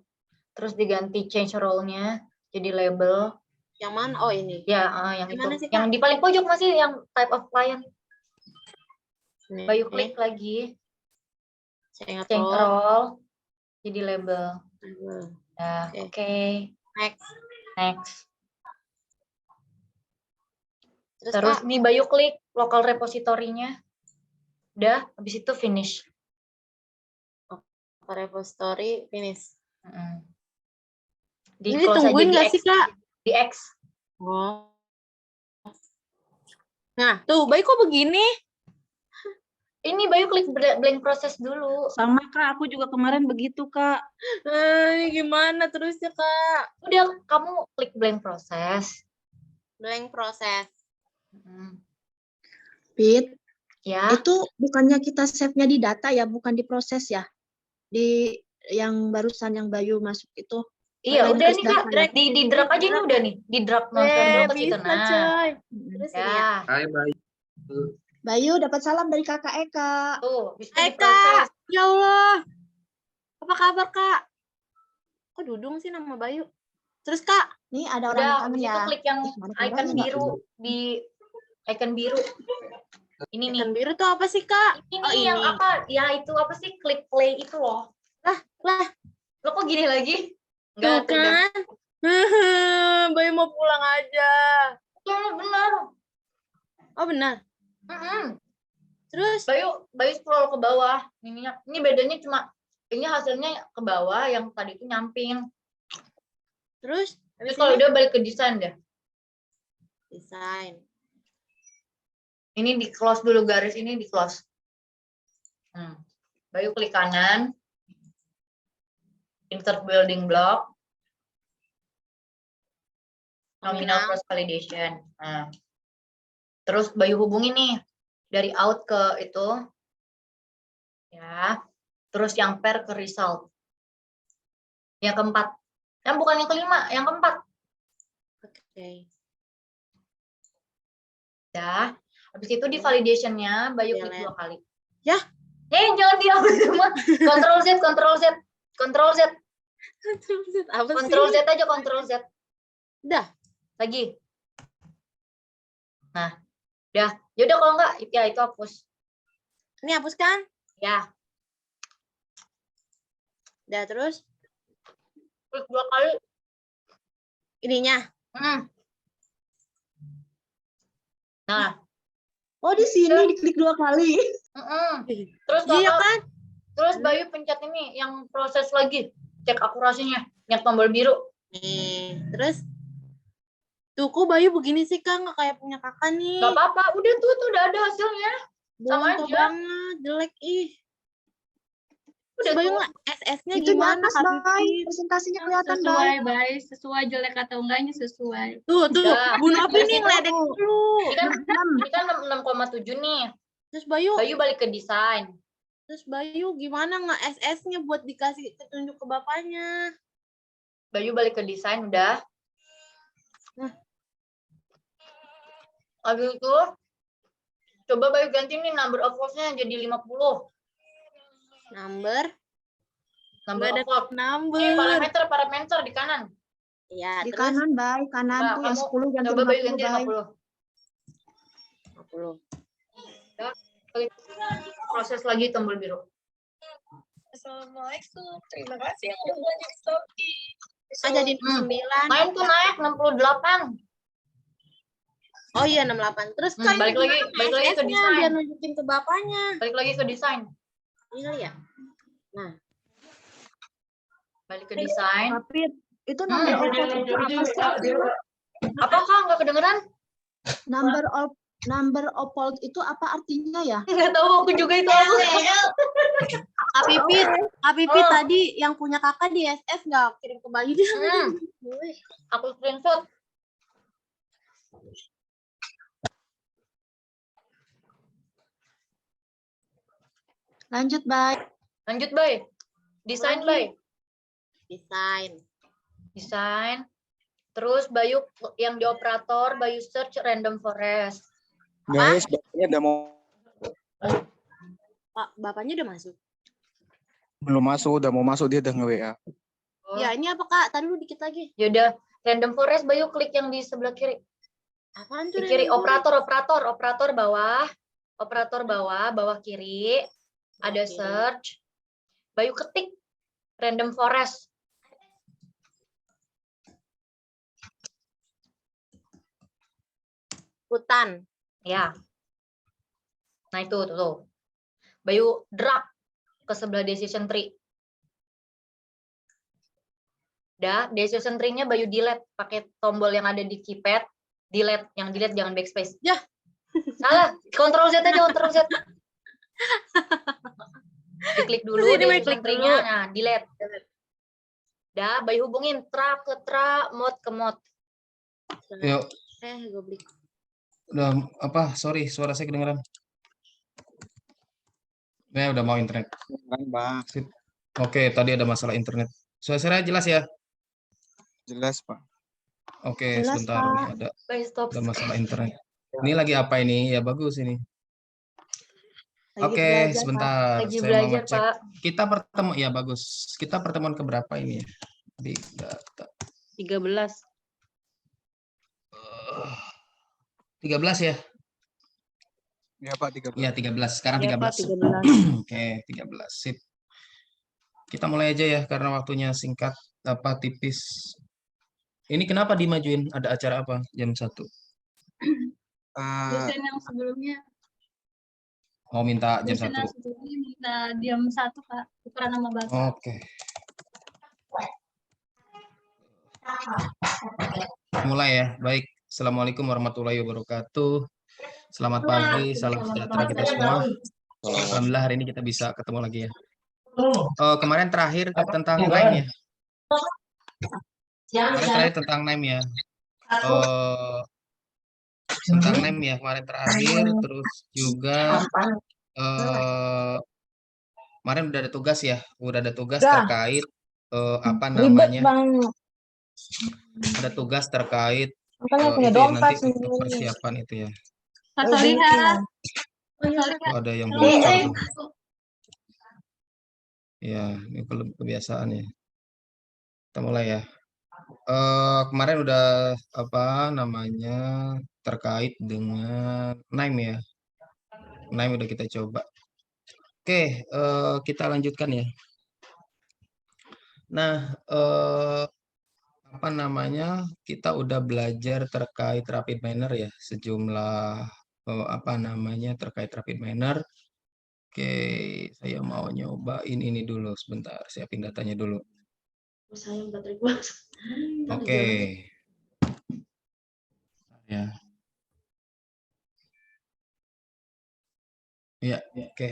S1: Terus diganti change role-nya jadi label.
S3: Yang mana? Oh ini.
S1: Ya, yang itu.
S3: Mana sih, Kak?
S1: Yang di paling pojok masih yang type of client.
S3: Nih.
S1: Bayu klik lagi.
S3: Change
S1: role. Jadi label. Nah, oke. Next. Terus nih Bayu klik local repository-nya. Udah, habis itu finish.
S3: Repository finish.
S1: Di
S3: ini
S1: close
S3: ditungguin
S1: aja
S3: nggak sih Kak?
S1: Di X.
S3: Oh. Nah, tuh Bayu kok begini?
S1: Ini Bayu klik blank proses dulu.
S7: Sama Kak, aku juga kemarin begitu Kak.
S3: Gimana terusnya Kak?
S1: Udah, kamu klik blank proses.
S3: Blank proses.
S4: Pit,
S1: Ya.
S4: itu bukannya kita save-nya di data ya, bukan di proses ya? Di yang barusan yang Bayu masuk itu.
S1: Iya,
S4: Lain
S1: udah
S4: kris
S1: nih Kak.
S4: data ya?
S1: Di drag aja ini udah nih. Di drag langsung ke situ.
S3: Bisa
S1: Nah.
S3: coy. Terus ini ya.
S1: Ya.
S6: Hai Bayu.
S4: Bayu dapat salam dari kakak Eka.
S1: Tuh, bisa
S3: Hai
S1: diproses.
S3: Kak, ya Allah. Apa kabar Kak? Kok Dudung sih nama Bayu? Terus Kak,
S4: Nih ada orang
S1: Udah,
S4: yang kangen
S1: habis itu
S4: ya.
S1: klik yang
S4: Mana
S1: icon
S4: kameranya nggak
S1: biru
S4: tuh?
S1: di icon biru. Ini nih.
S3: ikan biru tuh apa sih Kak?
S1: Ini
S3: Oh,
S1: yang
S3: ini.
S1: apa? Ya itu apa sih? Klik play itu loh.
S3: Lah.
S1: Lo kok gini lagi?
S3: Tuh
S1: Enggak, tuh udah.
S3: kan? Bayu mau pulang aja.
S1: Ya, benar.
S3: Oh benar. Terus?
S1: Bayu scroll ke bawah. Ini bedanya cuma ini hasilnya ke bawah, yang tadi itu nyamping.
S3: Terus?
S1: Tapi
S3: Habis
S1: kalau
S3: ini?
S1: udah balik ke desain deh.
S3: Desain.
S1: Ini di close dulu, garis ini di close. Bayu klik kanan. Insert building block. Nominal cross validation. Nah. Terus Bayu hubungi nih dari out ke itu. Ya. Terus yang pair ke result. Yang keempat. Yang bukan yang kelima, yang keempat.
S3: Oke.
S1: Ya. Habis itu di validation-nya Bayu
S3: Ya,
S1: klik 2 kali.
S3: Ya.
S1: Jangan dihapus semua. Ctrl Z, Ctrl Z, Ctrl Z.
S3: Apa sih?
S1: Ctrl Z aja, Ctrl Z.
S3: Udah.
S1: Lagi. Nah, udah. Yaudah kalau enggak, ya itu hapus.
S3: Ini hapuskan?
S1: Ya.
S3: Udah terus?
S1: Klik 2 kali.
S3: Ininya.
S1: Nah.
S4: Oh di sini diklik 2 kali.
S1: Terus
S3: Iya
S1: bakal,
S3: kan?
S1: terus Bayu pencet ini yang proses lagi. Cek akurasinya. Yang tombol biru.
S3: Nih, terus? Tuh, kok Bayu begini sih, Kak? Nggak kayak punya kakak nih.
S1: Gak apa-apa. Udah tuh udah ada hasilnya. Sama
S3: Bonto
S1: aja.
S3: banget, jelek ih.
S1: Udah
S3: Bayu
S1: tuh.
S3: nggak SS-nya
S4: Itu di
S3: gimana,
S4: atas
S3: Kak
S4: Bay,
S3: Pipit?
S4: presentasinya kelihatan Bay.
S7: Sesuai, Bay. Sesuai jelek atau enggaknya sesuai.
S3: Tuh,
S1: Udah.
S3: Bu Novi
S1: Dari
S3: nih
S1: situ,
S3: ngeledek dulu.
S1: Ini kan 6,7 nih.
S3: Terus Bayu,
S1: Bayu balik ke desain.
S3: gimana nggak SS-nya buat dikasih petunjuk ke bapaknya?
S1: Bayu balik ke desain udah. Habis itu coba Bayu ganti nih number of rows-nya jadi 50.
S3: Number
S1: Number
S3: Nggak ada
S1: of rows.
S3: number.
S1: Ini parameter di kanan.
S3: Iya,
S4: Di
S3: terus
S4: kanan Bay, kanan
S1: Coba
S4: tuh yang
S1: kamu
S4: 10 ganti
S1: coba Bayu
S4: 50
S1: ganti
S4: Bay.
S3: 50.
S1: Klik proses lagi tombol biru.
S2: Assalamualaikum. Terima kasih yang udah banyak stoki.
S3: Jadi 9.
S1: Main tuh naik 68.
S3: Oh iya 68. Terus kan
S1: Balik lagi ke
S3: SS-nya
S1: desain.
S3: biar nunjukin ke bapaknya.
S1: Balik lagi ke desain.
S3: Iya ya.
S1: Balik ke desain.
S4: Tapi itu number of votes itu apa sih?
S1: Apakah nggak kedengeran?
S4: Number of votes itu apa artinya ya?
S1: Nggak tahu aku juga itu apa.
S3: Kak Pipit tadi yang punya kakak di SS nggak kirim ke Bayu dia.
S1: Aku screenshot.
S4: Lanjut Bay.
S1: Lanjut Bay. Desain Bay. Desain. Terus Bayu yang di operator, Bayu search random forest.
S6: Guys, bapaknya udah mau
S3: Pak, bapaknya udah masuk.
S6: belum masuk, udah mau masuk dia udah nge-WA.
S1: Oh.
S3: Ya, ini apa Kak? Tadi dulu dikit lagi.
S1: Yaudah, random forest Bayu klik yang di sebelah kiri.
S3: Apaan tuh?
S1: Di kiri
S3: random forest?
S1: operator bawah. Operator bawah kiri. Ada
S3: Kiri.
S1: search. Bayu ketik random forest.
S3: Hutan.
S1: Ya. Nah itu tuh. Bayu drag ke sebelah decision tree. Udah, decision tree-nya Bayu delete pakai tombol yang ada di keypad. Delete, yang delete jangan backspace.
S3: Ya.
S1: Salah, Ctrl Z aja, Ctrl Z. Diklik dulu
S3: Terus ini
S1: deh
S3: main klik
S1: entry-nya.
S3: dulu.
S1: Nah, delete. Dah, Bayu hubungin tra ke tra, mod ke mod.
S6: Yuk,
S3: Gue beli.
S6: udah apa? Sorry, suara saya kedengeran. Ya, udah mau internet.
S8: Kan, Bang.
S6: Sip. Oke, tadi ada masalah internet. Suara jelas ya?
S8: Jelas, Pak.
S6: Oke,
S3: Jelas,
S6: sebentar
S3: Pak.
S6: nih ada masalah internet. Ini lagi apa ini? Ya bagus ini.
S3: Lagi
S6: Oke,
S3: belajar, Pak.
S6: sebentar.
S1: Lagi
S6: Saya mau
S1: belajar,
S6: ngecek.
S1: Pak.
S6: Kita pertemuan ya bagus. Kita pertemuan keberapa ini ya? Di data
S3: 13.
S6: 13 ya?
S8: Ya, Pak, 13.
S6: Iya, 13. Sekarang
S3: Ya, Pak,
S6: 13.
S3: 13.
S6: Oke, 13. Sip. Kita mulai aja ya karena waktunya singkat apa tipis. Ini kenapa dimajuin? Ada acara apa jam 1?
S7: Dosen yang sebelumnya,
S6: Mau minta jam
S7: dosen
S6: 1.
S7: yang sebelumnya minta jam 1, Kak. Tukeran sama Bapak.
S6: Oke. Mulai ya. Baik. Assalamualaikum warahmatullahi wabarakatuh. Selamat pagi, salam sejahtera kita semua. Alhamdulillah hari ini kita bisa ketemu lagi ya. Kemarin terakhir tentang NIME ya. Kemarin terakhir tentang NIME ya. Tentang NIME ya kemarin terakhir. Terus juga kemarin udah ada tugas ya. Udah ada tugas terkait apa namanya? Ada tugas terkait itu ya, nanti untuk persiapan itu ya.
S7: Kak Soliha.
S6: Oh, ada yang bocor tuh. Ya, ini kebiasaan ya. Kita mulai ya. Kemarin udah apa namanya terkait dengan NIME ya. NIME udah kita coba. Oke, kita lanjutkan ya. Nah, apa namanya kita udah belajar terkait rapid manner ya, sejumlah apa namanya terkait rapid manner. Oke, saya mau nyobain ini dulu sebentar, siapin datanya dulu. Oke. Ya. Ya, oke.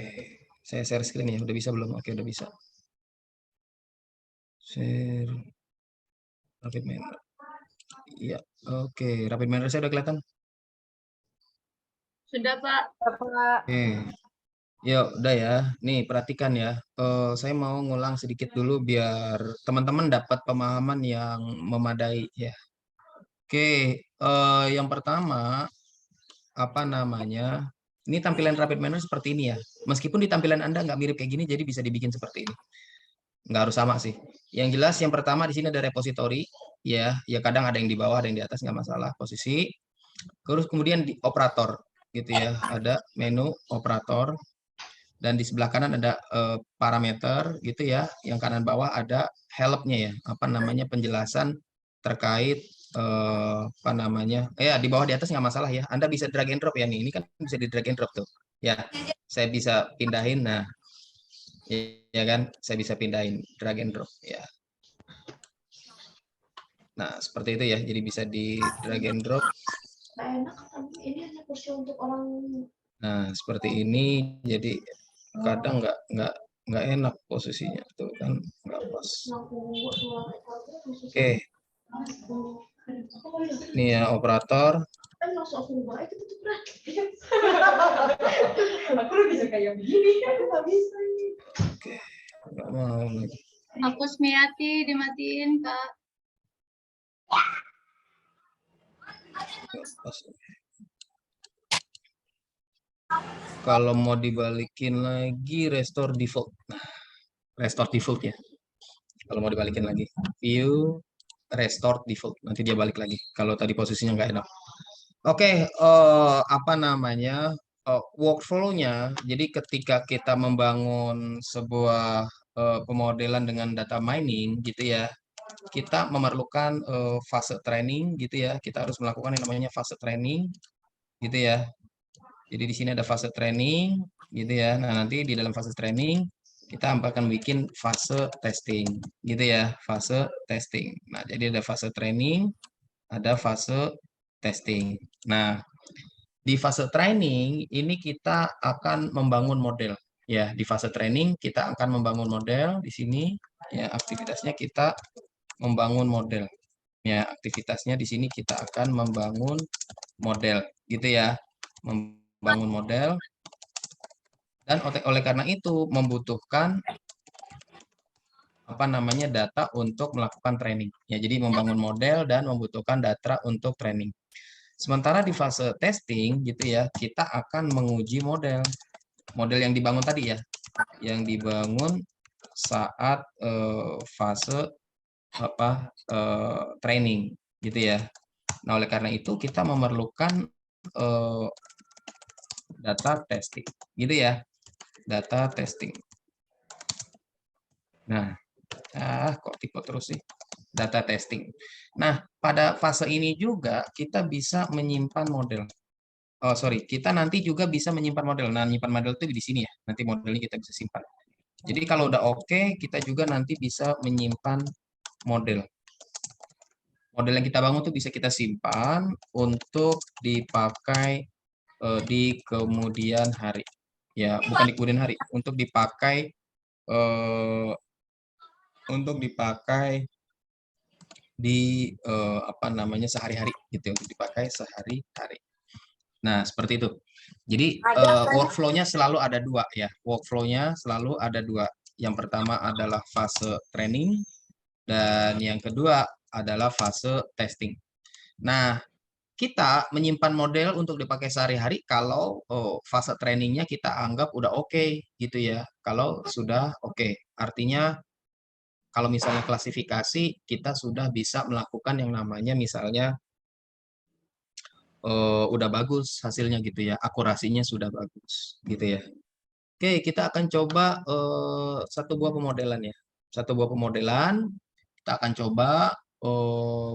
S6: Saya share screen ya, udah bisa belum? Oke, udah bisa. Share rapid manner. Iya, oke. Rapid manner saya udah kelihatan?
S7: Sudah, Pak.
S6: Oke. Ya, udah ya. Nih, perhatikan ya. Saya mau ngulang sedikit dulu biar teman-teman dapat pemahaman yang memadai ya. Oke, yang pertama apa namanya? Ini tampilan rapid manner seperti ini ya. Meskipun di tampilan Anda nggak mirip kayak gini, jadi bisa dibikin seperti ini. Nggak harus sama sih. Yang jelas yang pertama di sini ada repository ya. Ya kadang ada yang di bawah, ada yang di atas nggak masalah posisi. Terus kemudian di operator gitu ya. Ada menu operator. Dan di sebelah kanan ada parameter gitu ya. Yang kanan bawah ada help-nya ya. Apa namanya penjelasan terkait apa namanya. Di bawah di atas nggak masalah ya. Anda bisa drag and drop ya nih. Ini kan bisa di drag and drop tuh. Ya, saya bisa pindahin. Nah, ya kan, saya bisa pindahin drag and drop ya. Nah, seperti itu ya. Jadi bisa di drag and drop. Nah, seperti ini. Jadi kadang nggak enak posisinya tuh kan nggak pas. Oke, ini ya operator. Oke, nggak mau lagi.
S7: Hapus Miati dimatiin, Kak.
S6: Nggak pas. Kalau mau dibalikin lagi restore default. Nah, restore default ya. Kalau mau dibalikin lagi view restore default, nanti dia balik lagi kalau tadi posisinya nggak enak. Oke, apa namanya workflow-nya. Jadi ketika kita membangun sebuah pemodelan dengan data mining gitu ya, kita memerlukan fase training gitu ya. Kita harus melakukan yang namanya fase training gitu ya. Jadi di sini ada fase training gitu ya. Nah, nanti di dalam fase training kita akan bikin fase testing gitu ya, fase testing. Nah, jadi ada fase training, ada fase testing. Nah, Di fase training ini kita akan membangun model. Ya, di fase training kita akan membangun model di sini. Ya, aktivitasnya kita membangun model. Ya, aktivitasnya di sini kita akan membangun model, gitu ya. Membangun model. Dan oleh karena itu membutuhkan data untuk melakukan training. Ya, jadi membangun model dan membutuhkan data untuk training. Sementara di fase testing gitu ya, kita akan menguji model. Model yang dibangun tadi ya, yang dibangun saat fase training gitu ya. Nah, oleh karena itu kita memerlukan data testing gitu ya. Data testing. Nah, kok tipe terus sih? Data testing. Nah, pada fase ini juga kita bisa menyimpan model. Oh, sorry, kita nanti juga bisa menyimpan model. Nah, menyimpan model itu di sini ya. Nanti modelnya kita bisa simpan. Jadi kalau udah oke, kita juga nanti bisa menyimpan model. Model yang kita bangun itu bisa kita simpan untuk dipakai di kemudian hari. Ya, bukan di kemudian hari, untuk dipakai di sehari-hari gitu, untuk dipakai sehari-hari. Nah, seperti itu. Jadi workflow-nya selalu ada dua ya. Workflow-nya selalu ada dua. Yang pertama adalah fase training dan yang kedua adalah fase testing. Nah, kita menyimpan model untuk dipakai sehari-hari kalau fase trainingnya kita anggap udah oke gitu ya. Kalau sudah oke, artinya kalau misalnya klasifikasi kita sudah bisa melakukan yang namanya misalnya udah bagus hasilnya gitu ya, akurasinya sudah bagus gitu ya. Oke, kita akan coba satu buah pemodelan ya. Satu buah pemodelan, kita akan coba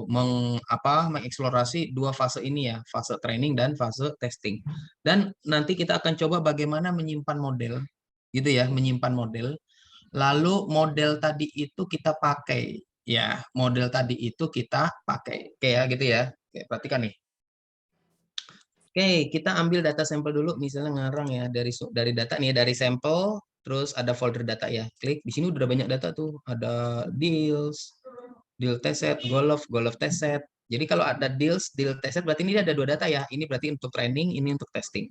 S6: mengeksplorasi dua fase ini ya, fase training dan fase testing. Dan nanti kita akan coba bagaimana menyimpan model, gitu ya, menyimpan model. Lalu model tadi itu kita pakai, ya, model tadi itu kita pakai, oke ya, gitu ya. Oke, perhatikan nih. Oke, kita ambil data sampel dulu, misalnya ngarang ya dari data nih, dari sampel, terus ada folder data ya. Klik di sini udah banyak data tuh, ada deals, deal test set, goal of test set. Jadi kalau ada deal test set berarti ini ada dua data ya. Ini berarti untuk training, ini untuk testing.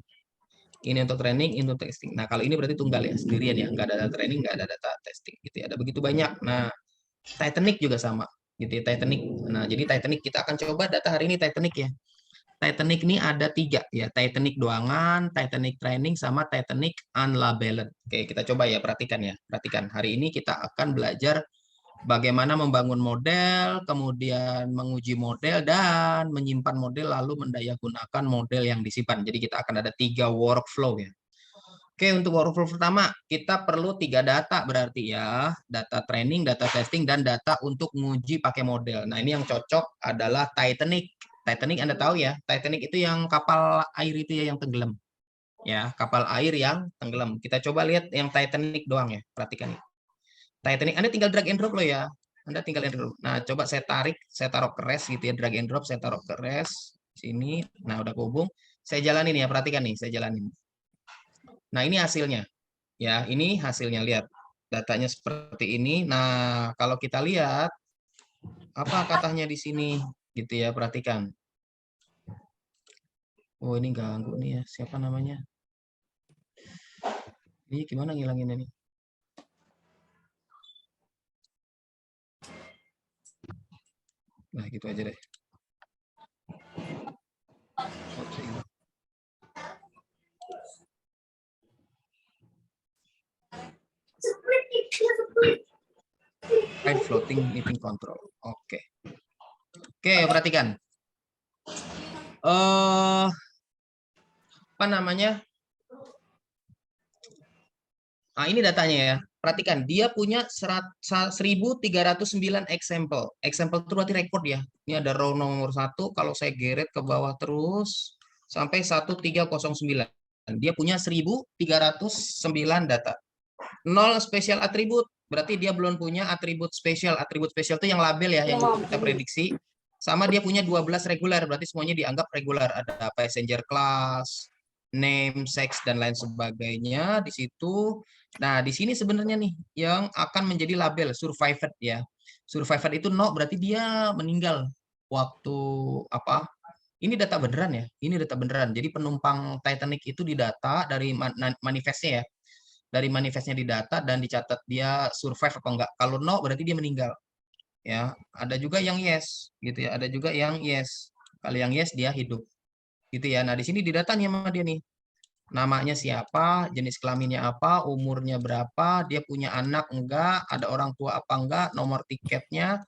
S6: Ini untuk training, ini untuk testing. Nah, kalau ini berarti tunggal ya, sendirian ya, nggak ada data training, nggak ada data testing gitu ya. Ada begitu banyak. Nah, Titanic juga sama gitu ya, Titanic. Nah, jadi Titanic kita akan coba data hari ini Titanic ya. Titanic ini ada 3 ya, Titanic doangan, Titanic training, sama Titanic unlabeled. Oke, kita coba ya, perhatikan ya. Perhatikan, hari ini kita akan belajar bagaimana membangun model, kemudian menguji model, dan menyimpan model, lalu mendayagunakan model yang disimpan. Jadi kita akan ada 3 workflow ya. Oke, untuk workflow pertama, kita perlu 3 data berarti ya. Data training, data testing, dan data untuk menguji pakai model. Nah, ini yang cocok adalah Titanic. Titanic Anda tahu ya, Titanic itu yang kapal air itu ya, yang tenggelam. Ya, kapal air yang tenggelam. Kita coba lihat yang Titanic doang ya, perhatikan ya. Titanic, Anda tinggal drag and drop loh ya. Anda tinggal drag and drop. Nah, coba saya tarik, saya taruh ke rest gitu ya, drag and drop, saya taruh ke rest sini. Nah, udah kehubung. Saya jalanin ya, perhatikan nih, saya jalanin. Nah, ini hasilnya. Ya, ini hasilnya, lihat. Datanya seperti ini. Nah, kalau kita lihat apa katanya di sini gitu ya, perhatikan. Oh, ini ganggu nih ya, siapa namanya? Ini gimana ngilanginnya nih? Nah, gitu aja deh. High floating meeting control. Oke. Oke, perhatikan. Apa namanya? Nah, ini datanya ya. Perhatikan, dia punya 1.309 example. Example itu berarti record ya. Ini ada row nomor 1, kalau saya geret ke bawah terus sampai 1309. Dia punya 1.309 data. 0 spesial atribut, berarti dia belum punya atribut spesial. Atribut spesial itu yang label ya, yang kita prediksi. Sama dia punya 12 reguler, berarti semuanya dianggap reguler. Ada passenger class, name, sex, dan lain sebagainya di situ. Nah, di sini sebenarnya nih yang akan menjadi label survived ya. Survived itu no, berarti dia meninggal waktu apa? Ini data beneran ya. Ini data beneran. Jadi penumpang Titanic itu didata dari manifestnya ya. Dari manifestnya didata dan dicatat dia survive atau enggak. Kalau no, berarti dia meninggal. Ya, ada juga yang yes gitu ya, ada juga yang yes. Kalau yang yes dia hidup gitu ya. Nah, di sini didata nih sama dia nih, namanya siapa, jenis kelaminnya apa, umurnya berapa, dia punya anak enggak, ada orang tua apa enggak, nomor tiketnya,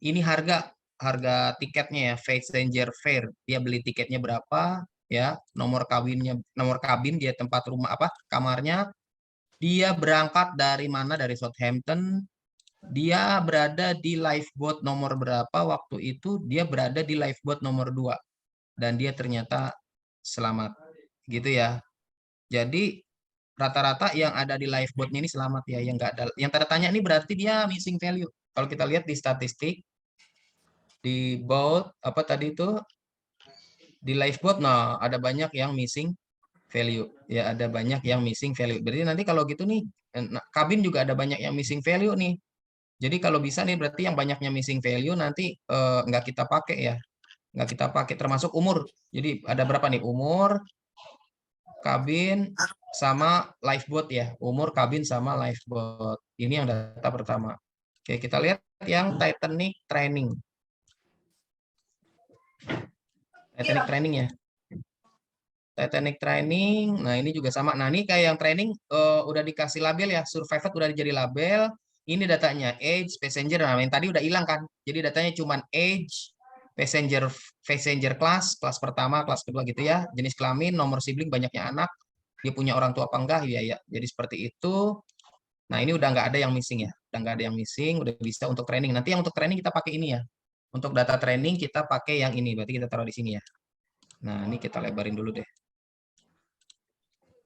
S6: ini harga tiketnya ya, passenger fare, dia beli tiketnya berapa ya, nomor kabin dia tempat rumah apa kamarnya, dia berangkat dari mana, dari Southampton. Dia berada di lifeboat nomor berapa waktu itu, dia berada di lifeboat nomor 2 dan dia ternyata selamat gitu ya. Jadi rata-rata yang ada di lifeboatnya ini selamat ya, yang enggak ada yang tanda tanya ini berarti dia missing value. Kalau kita lihat di statistik di boat apa tadi itu di lifeboat, nah ada banyak yang missing value ya, ada banyak yang missing value. Berarti nanti kalau gitu nih kabin juga ada banyak yang missing value nih. Jadi kalau bisa nih berarti yang banyaknya missing value nanti nggak kita pakai ya. Nggak kita pakai termasuk umur. Jadi ada berapa nih? Umur, kabin, sama lifeboat ya. Umur, kabin, sama lifeboat. Ini yang data pertama. Oke, kita lihat yang Titanic training. Titanic training ya. Titanic training. Nah, ini juga sama. Nah, ini kayak yang training udah dikasih label ya. Survived udah jadi label. Ini datanya age, passenger. Nah, yang tadi udah hilang kan. Jadi datanya cuman age, passenger class pertama, kelas kedua gitu ya. Jenis kelamin, nomor sibling, banyaknya anak, dia punya orang tua apa enggak, ya. Jadi seperti itu. Nah, ini udah nggak ada yang missing ya. Udah nggak ada yang missing, udah bisa untuk training. Nanti yang untuk training kita pakai ini ya. Untuk data training kita pakai yang ini. Berarti kita taruh di sini ya. Nah, ini kita lebarin dulu deh.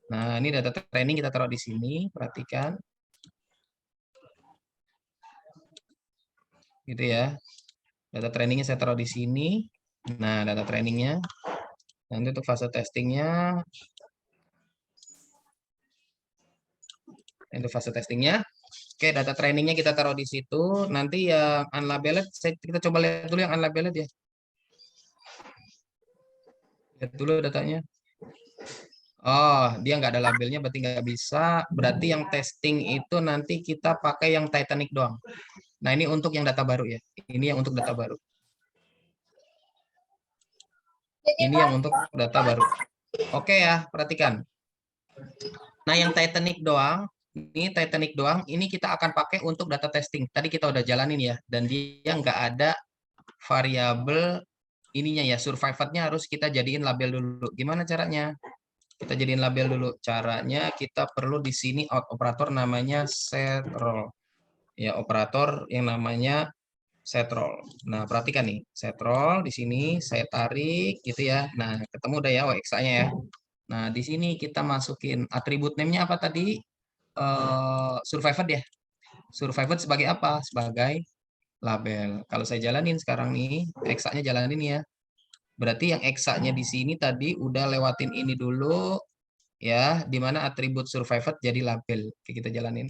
S6: Nah, ini data training kita taruh di sini, perhatikan. Gitu ya. Data trainingnya saya taruh di sini. Nah, data trainingnya. Nanti untuk fase testingnya. Untuk fase testingnya. Oke, data trainingnya kita taruh di situ. Nanti yang unlabeled, kita coba lihat dulu yang unlabeled ya. Lihat dulu datanya. Oh, dia nggak ada labelnya, berarti nggak bisa. Berarti yang testing itu nanti kita pakai yang Titanic doang. Nah, ini untuk yang data baru ya. Ini yang untuk data baru. Ini yang untuk data baru. Oke ya, perhatikan. Nah, yang Titanic doang, ini kita akan pakai untuk data testing. Tadi kita udah jalanin ya, dan dia nggak ada variabel ininya ya, survivednya harus kita jadiin label dulu. Gimana caranya? Kita jadiin label dulu. Caranya kita perlu di sini operator namanya set roll. Ya, operator yang namanya set roll. Nah, perhatikan nih, set roll di sini saya tarik gitu ya. Nah, ketemu udah ya WXA-nya ya. Nah, di sini kita masukin atribut name-nya apa tadi? Survived ya. Survived sebagai apa? Sebagai label. Kalau saya jalanin sekarang nih, EXA-nya jalanin ya. Berarti yang EXA-nya di sini tadi udah lewatin ini dulu ya, di mana atribut survived jadi label. Oke, kita jalanin.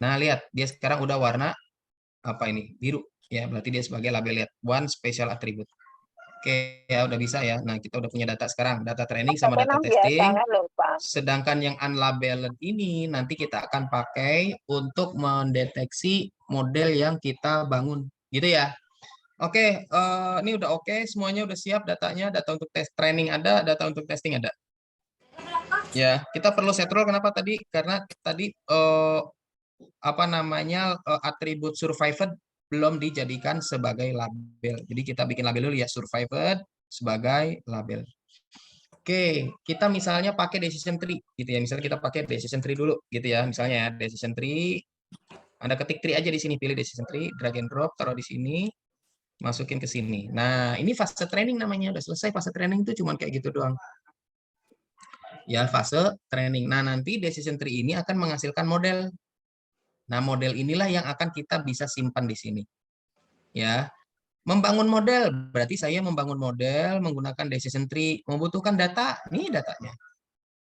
S6: Nah, lihat, dia sekarang udah warna apa ini? Biru. Ya, berarti dia sebagai label, lihat. One special attribute. Oke, ya udah bisa ya. Nah, kita udah punya data sekarang. Data training sama data testing. Sedangkan yang unlabeled ini nanti kita akan pakai untuk mendeteksi model yang kita bangun. Gitu ya. Oke, ini udah oke. Semuanya udah siap datanya. Data untuk tes training ada, data untuk testing ada. Ya, kita perlu set roll. Kenapa tadi? Karena tadi apa namanya atribut survived belum dijadikan sebagai label. Jadi kita bikin label dulu ya, survived sebagai label. Oke, kita misalnya pakai decision tree gitu ya. Misalnya kita pakai decision tree dulu gitu ya. Misalnya ya, decision tree. Anda ketik tree aja di sini, pilih decision tree, drag and drop, taruh di sini, masukin ke sini. Nah, ini fase training namanya. Udah selesai fase training itu cuman kayak gitu doang. Ya, fase training. Nah, nanti decision tree ini akan menghasilkan model. Nah, model inilah yang akan kita bisa simpan di sini. Ya. Membangun model, berarti saya membangun model menggunakan decision tree, membutuhkan data, nih datanya.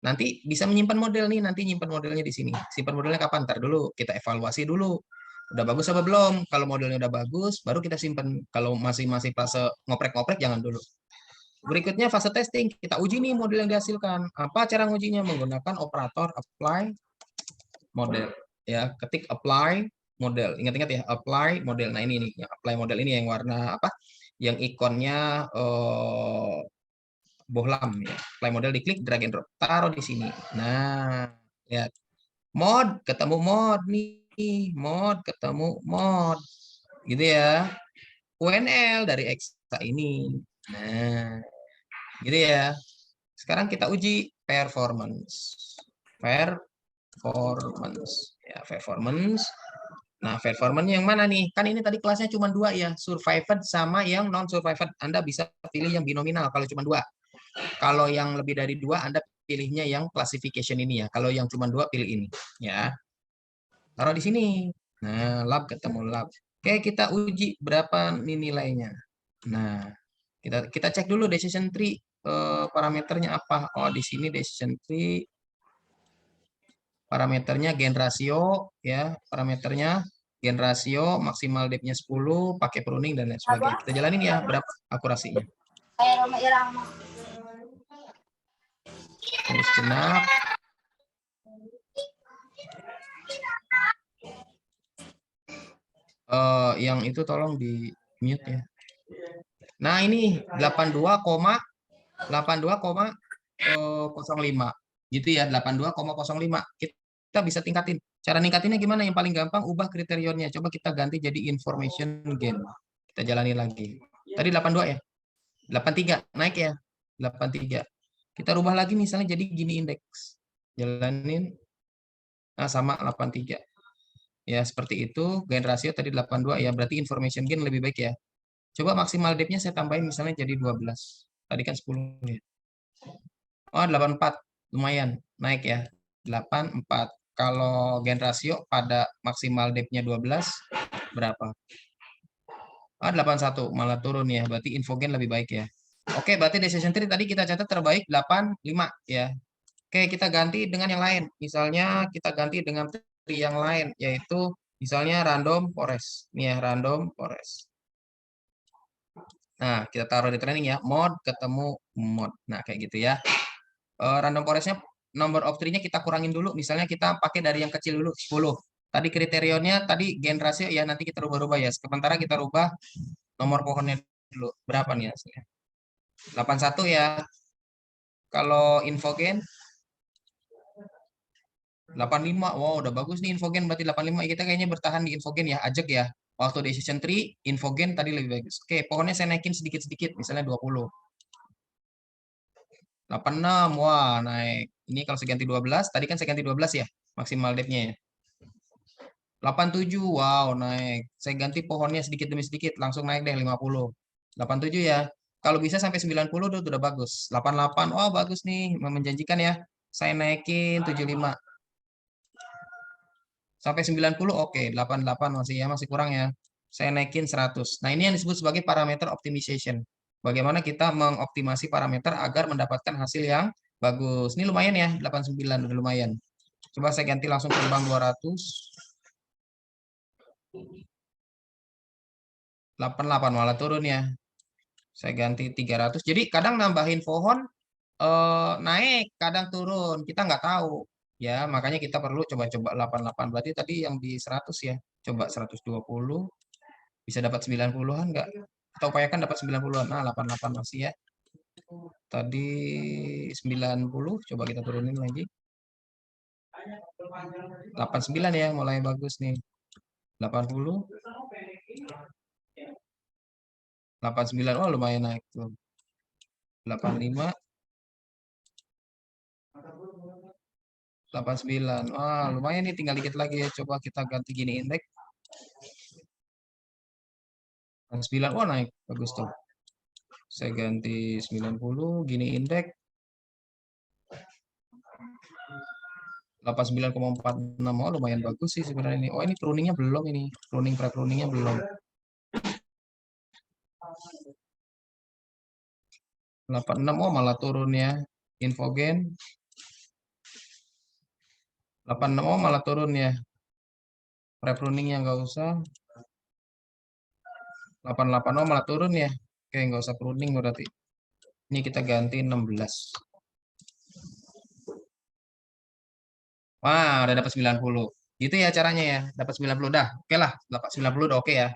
S6: Nanti bisa menyimpan model nih, nanti nyimpan modelnya di sini. Simpan modelnya kapan? Ntar dulu, kita evaluasi dulu. Udah bagus apa belum? Kalau modelnya udah bagus, baru kita simpan. Kalau masih fase ngoprek-ngoprek, jangan dulu. Berikutnya fase testing, kita uji nih model yang dihasilkan. Apa cara ngujinya? Menggunakan operator apply model. Ya, ketik apply model. Ingat-ingat ya, apply model. Nah ini nih, apply model ini yang warna apa? Yang ikonnya bohlam ya. Apply model diklik, drag and drop, taruh di sini. Nah, lihat. Mod ketemu mod nih, mod ketemu mod. Gitu ya. UNL dari Exa ini. Nah, gitu ya. Sekarang kita uji performance. Performance. Ya, performance. Nah, performance yang mana nih? Kan ini tadi kelasnya cuma 2 ya, survived sama yang non-survived. Anda bisa pilih yang binominal kalau cuma 2. Kalau yang lebih dari 2, Anda pilihnya yang classification ini ya. Kalau yang cuma 2, pilih ini. Ya. Taruh di sini. Nah, lab ketemu lab. Oke, kita uji berapa nih nilainya. Nah, kita cek dulu decision tree parameternya apa. Oh, di sini decision tree parameternya gen rasio ya, parameternya gen rasio, maksimal depth-nya 10, pakai pruning dan lain sebagainya. Kita jalanin ya berapa akurasinya. Tunggu sejenak. Yang itu tolong di mute ya. Nah, ini 82,05 gitu ya, 82,05. Kita bisa tingkatin. Cara ningkatinnya gimana? Yang paling gampang ubah kriteriannya. Coba kita ganti jadi information gain. Kita jalani lagi. Tadi 82 ya. 83 naik ya. 83. Kita rubah lagi misalnya jadi gini indeks. Jalanin. Nah, sama 83. Ya, seperti itu. Gain rasio tadi 82 ya, berarti information gain lebih baik ya. Coba maksimal depth-nya saya tambahin misalnya jadi 12. Tadi kan 10 ya. Oh, 84. Lumayan. Naik ya. 84. Kalau gain rasio pada maksimal depth-nya 12, berapa? Oh, 81. Malah turun ya. Berarti info gain lebih baik ya. Oke, berarti decision tree tadi kita catat terbaik 85 ya. Oke, kita ganti dengan yang lain. Misalnya kita ganti dengan tree yang lain, yaitu misalnya random forest. Nih ya, random forest. Nah, kita taruh di training ya, mod ketemu mod. Nah, kayak gitu ya. Random forest-nya, number of tree-nya kita kurangin dulu. Misalnya kita pakai dari yang kecil dulu, 10. Tadi kriterianya, tadi gain rasio ya, nanti kita rubah-rubah ya. Sementara kita rubah nomor pohonnya dulu. Berapa nih hasilnya? 81 ya. Kalau info gain 85. Wow, udah bagus nih info gain berarti 85. Kita kayaknya bertahan di info gain ya, ajak ya. Waktu decision tree, info gain tadi lebih bagus. Oke, pohonnya saya naikin sedikit-sedikit, misalnya 20. 86, wah naik. Ini kalau saya ganti 12, tadi kan saya ganti 12 ya, maksimal depth-nya ya. 87, wow naik. Saya ganti pohonnya sedikit demi sedikit, langsung naik deh 50. 87 ya. Kalau bisa sampai 90 udah bagus. 88, oh bagus nih, menjanjikan ya. Saya naikin 75. Sampai 90, oke. 88 masih kurang ya. Saya naikin 100. Nah, ini yang disebut sebagai parameter optimization. Bagaimana kita mengoptimasi parameter agar mendapatkan hasil yang bagus. Ini lumayan ya, 89 udah lumayan. Coba saya ganti langsung terbang 200. 88 malah turun ya. Saya ganti 300. Jadi kadang nambahin pohon naik, kadang turun. Kita nggak tahu. Ya, makanya kita perlu coba-coba 88. Berarti tadi yang di 100 ya. Coba 120. Bisa dapat 90-an nggak? Kita upayakan dapat 90-an. Nah, 88 masih ya. Tadi 90, coba kita turunin lagi. 89 ya, mulai bagus nih. 80. 89, oh lumayan naik tuh. 85. 89. Wah, lumayan nih, tinggal dikit lagi ya. Coba kita ganti gini indeks. 9, wah naik, bagus tuh. Saya ganti 90, gini indeks. 89,46, oh lumayan bagus sih sebenarnya ini. Oh ini pruningnya belum ini, pre-pruningnya belum. 86, oh malah turun ya. Infogen. 86, oh malah turun ya. Prep-runingnya nggak usah. 88, oh malah turun ya. Oke, nggak usah pruning berarti. Ini kita ganti 16. Wah, udah dapat 90. Gitu ya caranya ya. Dapat 90 dah. Oke lah, dapat 90 udah oke ya.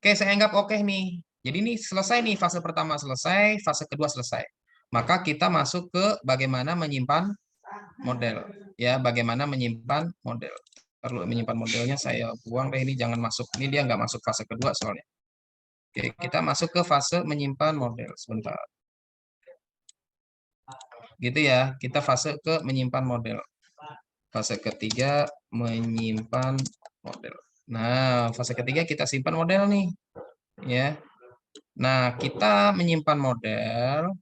S6: Oke, saya anggap oke nih. Jadi ini selesai nih, fase pertama selesai, fase kedua selesai. Maka kita masuk ke bagaimana menyimpan model. Ya, bagaimana menyimpan model. Perlu menyimpan modelnya saya buang deh, ini jangan masuk. Ini dia nggak masuk fase kedua soalnya. Oke, kita masuk ke fase menyimpan model. Sebentar. Gitu ya, kita fase ke menyimpan model. Fase ketiga menyimpan model. Nah, fase ketiga kita simpan model nih. Ya. Nah, kita menyimpan model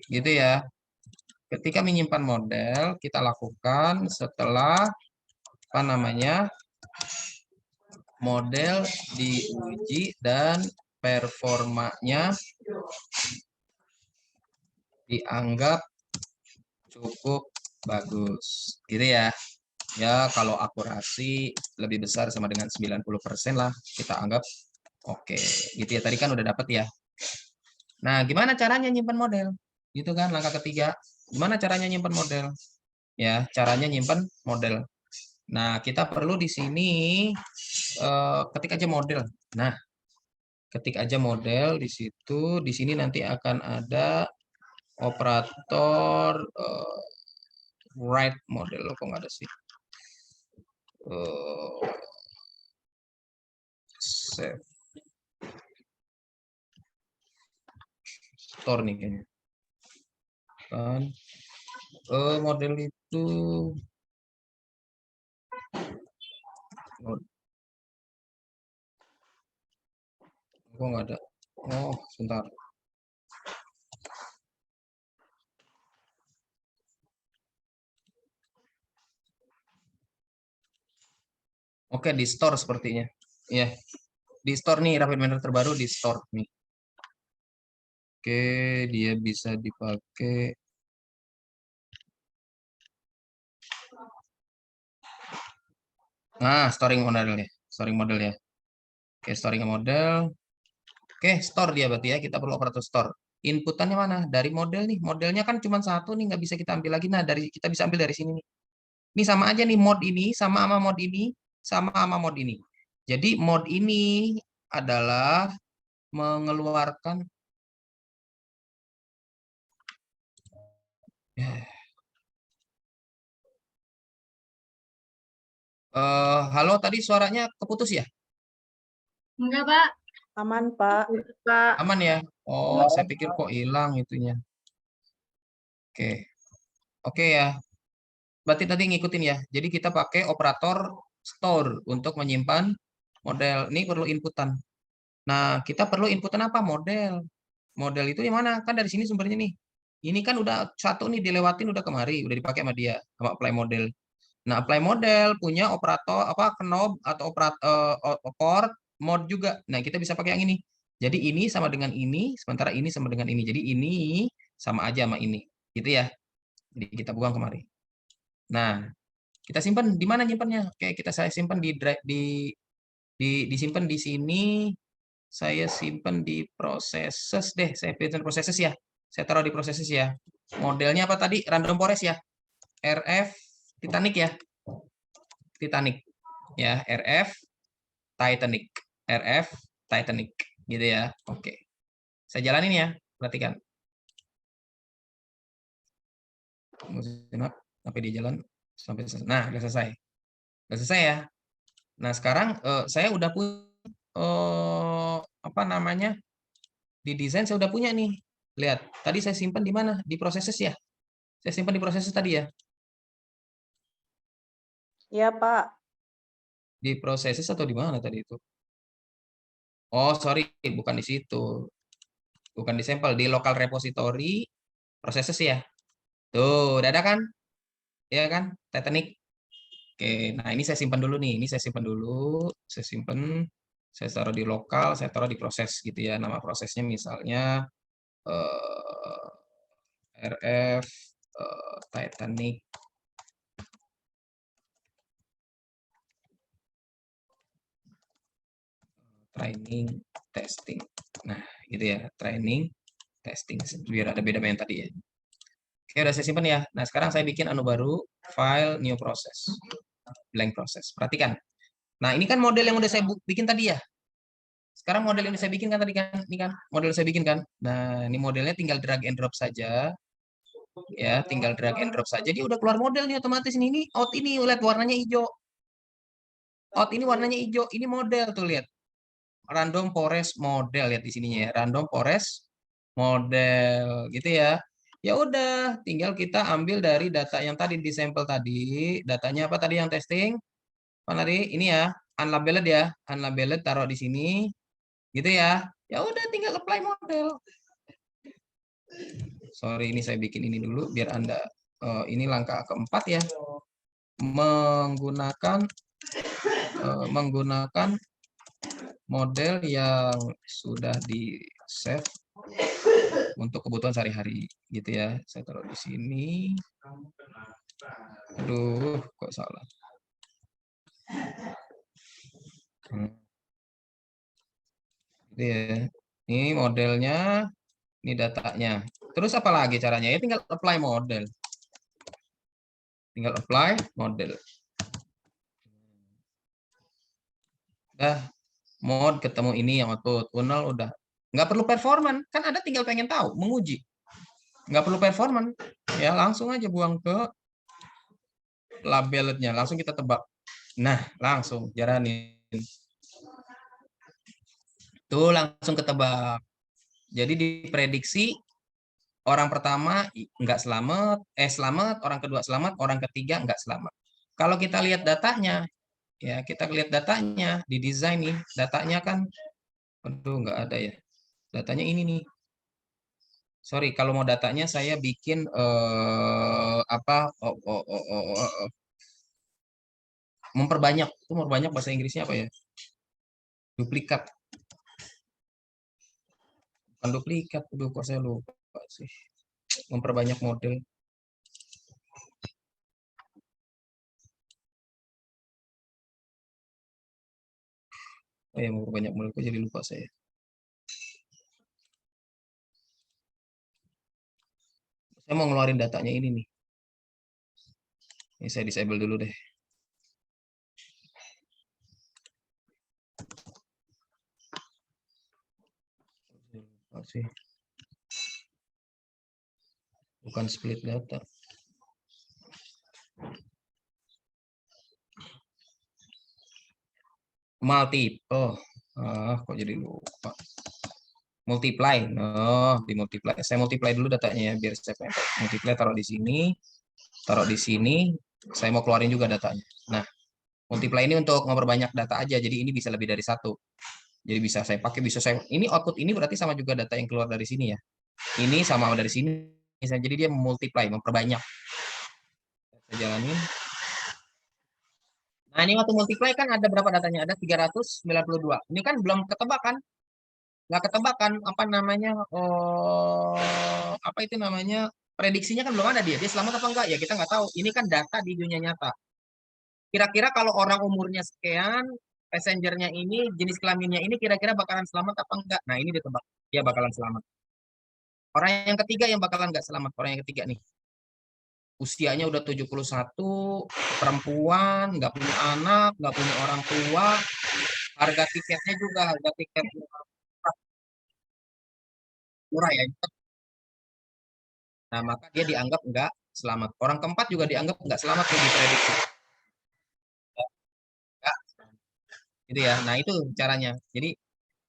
S6: gitu ya. Ketika menyimpan model, kita lakukan setelah apa namanya? Model diuji dan performanya dianggap cukup bagus. Gitu ya. Ya, kalau akurasi lebih besar sama dengan 90% lah, kita anggap oke. Gitu ya, tadi kan udah dapet ya. Nah, gimana caranya nyimpen model? Gitu kan, langkah ketiga. Gimana caranya nyimpen model? Ya, caranya nyimpen model. Nah, kita perlu di sini ketik aja model. Nah, ketik aja model di situ. Di sini nanti akan ada operator write model. Kok nggak ada sih? Save. Store nih kayaknya. Kan model itu kok nggak ada. Oh, sebentar. Oke, di store sepertinya. Ya, di store nih, Rapid Miner terbaru di store nih. Oke, dia bisa dipakai. Nah, storing modelnya. Storing model ya. Oke, storing model. Oke, store dia berarti ya. Kita perlu operator store. Inputannya mana? Dari model nih. Modelnya kan cuma satu nih, nggak bisa kita ambil lagi. Nah, kita bisa ambil dari sini nih. Ini sama aja nih, mod ini sama mod ini, sama mod ini. Jadi mod ini adalah mengeluarkan halo, tadi suaranya keputus ya?
S7: Enggak, Pak.
S5: Aman, Pak. Pak.
S6: Aman ya? Oh, saya pikir kok hilang itunya. Oke. Oke ya. Berarti tadi ngikutin ya. Jadi kita pakai operator store untuk menyimpan model. Ini perlu inputan. Nah, kita perlu inputan apa? Model. Model itu yang mana? Kan dari sini sumbernya nih. Ini kan udah satu nih dilewatin udah kemari, udah dipakai sama dia, sama apply model. Nah, apply model punya operator apa knob atau port mod juga. Nah, kita bisa pakai yang ini. Jadi ini sama dengan ini, sementara ini sama dengan ini. Jadi ini sama aja sama ini. Gitu ya. Jadi kita buang kemari. Nah, kita simpan di mana nyimpannya? Oke, saya simpan di drive disimpan di sini. Saya simpan di processes deh. Saya pilih processes ya. Saya taruh di processes ya. Modelnya apa tadi? Random forest ya. RF Titanic ya. Titanic ya, RF Titanic. RF Titanic gitu ya. Oke. Saya jalanin ya. Perhatikan. Sampai di jalan sampai selesai. Nah, udah selesai. Udah selesai ya. Nah, sekarang saya udah punya apa namanya? Di desain saya udah punya nih. Lihat, tadi saya simpan di mana? Di processes ya. Saya simpan di processes tadi ya.
S5: Iya, Pak.
S6: Di processes atau di mana tadi itu? Oh, sorry, bukan di situ. Bukan di sampel, di local repository processes ya. Tuh, udah ada kan? Ya kan? Titanic. Oke, nah ini saya simpan dulu nih. Ini saya simpan dulu. Saya simpan. Saya taruh di lokal, saya taruh di proses gitu ya. Nama prosesnya misalnya RF Titanic training testing. Nah, gitu ya, training testing biar ada beda yang tadi ya. Oke, udah saya simpan ya. Nah, sekarang saya bikin anu baru, file new process. Blank process. Perhatikan. Nah, ini kan model yang udah saya bikin tadi ya. Sekarang model yang saya bikin kan tadi kan, ini kan model saya bikin kan. Nah, ini modelnya tinggal drag and drop saja. Ya, tinggal drag and drop saja. Dia udah keluar model nih otomatis ini out ini lihat warnanya hijau. Out ini warnanya hijau. Ini model tuh lihat. Random forest model lihat di sininya ya. Random forest model gitu ya. Ya udah, tinggal kita ambil dari data yang tadi di sampel tadi. Datanya apa tadi yang testing? Apa tadi? Ini ya, unlabeled ya. Unlabeled taruh di sini. Gitu ya. Ya udah tinggal apply model. Sorry, ini saya bikin ini dulu biar Anda ini langkah keempat ya. Menggunakan model yang sudah di save untuk kebutuhan sehari-hari gitu ya. Saya taruh di sini. Aduh, kok salah. Gitu ya. Ini modelnya, ini datanya. Terus apa lagi caranya? Ya tinggal apply model. Tinggal apply model. Udah mode ketemu ini yang output tunnel udah nggak perlu performan kan ada tinggal pengen tahu menguji nggak perlu performan ya langsung aja buang ke labelednya langsung kita tebak nah langsung jalanin tuh langsung ketebak jadi diprediksi orang pertama nggak selamat selamat orang kedua selamat orang ketiga nggak selamat kalau kita lihat datanya ya kita lihat datanya di desain nih datanya kan aduh nggak ada ya datanya ini nih sorry kalau mau datanya saya bikin apa memperbanyak itu memperbanyak bahasa Inggrisnya apa ya duplikat bukan duplikat aduh kok saya lupa sih memperbanyak model oh ya memperbanyak model kok jadi lupa saya mau ngeluarin datanya ini nih ini saya disable dulu deh sih bukan split data multiple kok jadi lupa multiply di multiply saya multiply dulu datanya ya biar saya multiply taruh di sini saya mau keluarin juga datanya nah multiply ini untuk memperbanyak data aja jadi ini bisa lebih dari satu jadi bisa saya pakai bisa saya ini output ini berarti sama juga data yang keluar dari sini ya ini sama dari sini jadi dia multiply memperbanyak saya jalanin nah ini waktu multiply kan ada berapa datanya ada 392 ini kan belum ketebak kan nggak ketebak kan apa namanya apa itu namanya prediksinya kan belum ada dia selamat apa enggak ya kita nggak tahu ini kan data di dunia nyata kira-kira kalau orang umurnya sekian passengernya ini jenis kelaminnya ini kira-kira bakalan selamat apa enggak nah ini ditebak dia bakalan selamat orang yang ketiga yang bakalan nggak selamat orang yang ketiga nih usianya udah 71 perempuan nggak punya anak nggak punya orang tua harga tiketnya juga harga tiket murah ya nah maka dia dianggap nggak selamat orang keempat juga dianggap nggak selamat tuh diprediksi gitu ya nah itu caranya jadi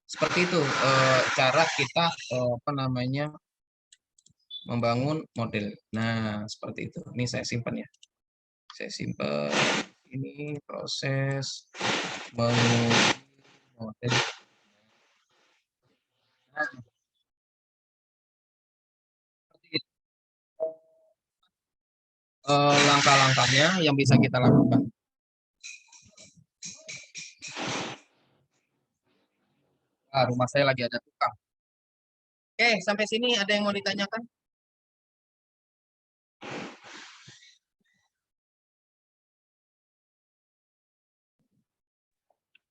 S6: seperti itu cara kita apa namanya membangun model nah seperti itu ini saya simpan ya saya simpan ini proses menguji model nah, langkah-langkahnya yang bisa kita lakukan rumah saya lagi ada tukang Oke, sampai sini ada yang mau ditanyakan?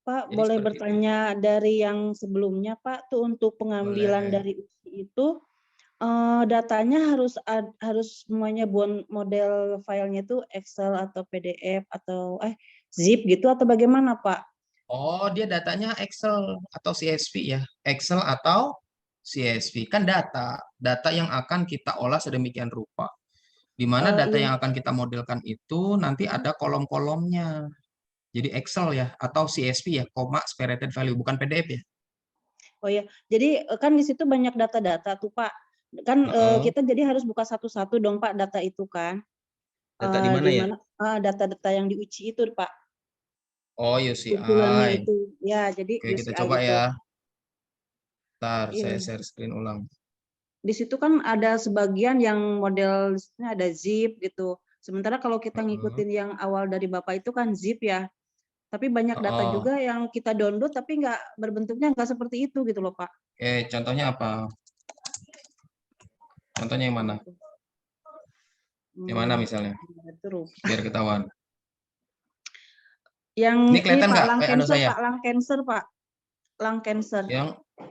S5: Pak,
S6: Jadi
S5: boleh
S6: seperti itu.
S5: bertanya dari yang sebelumnya, Pak, tuh untuk pengambilan
S6: Boleh.
S5: dari UCI itu datanya harus semuanya model filenya itu Excel atau PDF atau zip gitu atau bagaimana, Pak?
S6: Oh, dia datanya Excel atau CSV ya. Excel atau CSV. Kan data yang akan kita olah sedemikian rupa. Di mana data
S5: Iya.
S6: yang akan kita modelkan itu nanti ada kolom-kolomnya. Jadi Excel ya, atau CSV ya, koma separated value, bukan PDF ya.
S5: Oh ya, jadi kan di situ banyak data-data tuh, Pak. Kan kita jadi harus buka satu-satu dong, Pak, data itu kan.
S6: Data di mana
S5: Di
S6: ya?
S5: mana data-data yang diuji itu, Pak.
S6: Oh, UCI.
S5: Kumpulannya itu. Ya, jadi
S6: Oke, kita
S5: UCI
S6: coba
S5: gitu.
S6: ya. Ntar saya
S5: Iya.
S6: share screen ulang.
S5: Di situ kan ada sebagian yang modelnya ada zip gitu. Sementara kalau kita ngikutin yang awal dari Bapak itu kan zip ya. Tapi banyak data juga yang kita download tapi berbentuknya nggak seperti itu gitu loh, Pak.
S6: Oke, contohnya apa? Contohnya yang mana? Yang mana misalnya? Biar ketahuan.
S5: Yang
S6: Ini kelihatan nggak
S5: lung
S6: anu
S5: cancer,
S6: saya?
S5: Pak, lung cancer, Pak. Lung cancer.
S6: Yang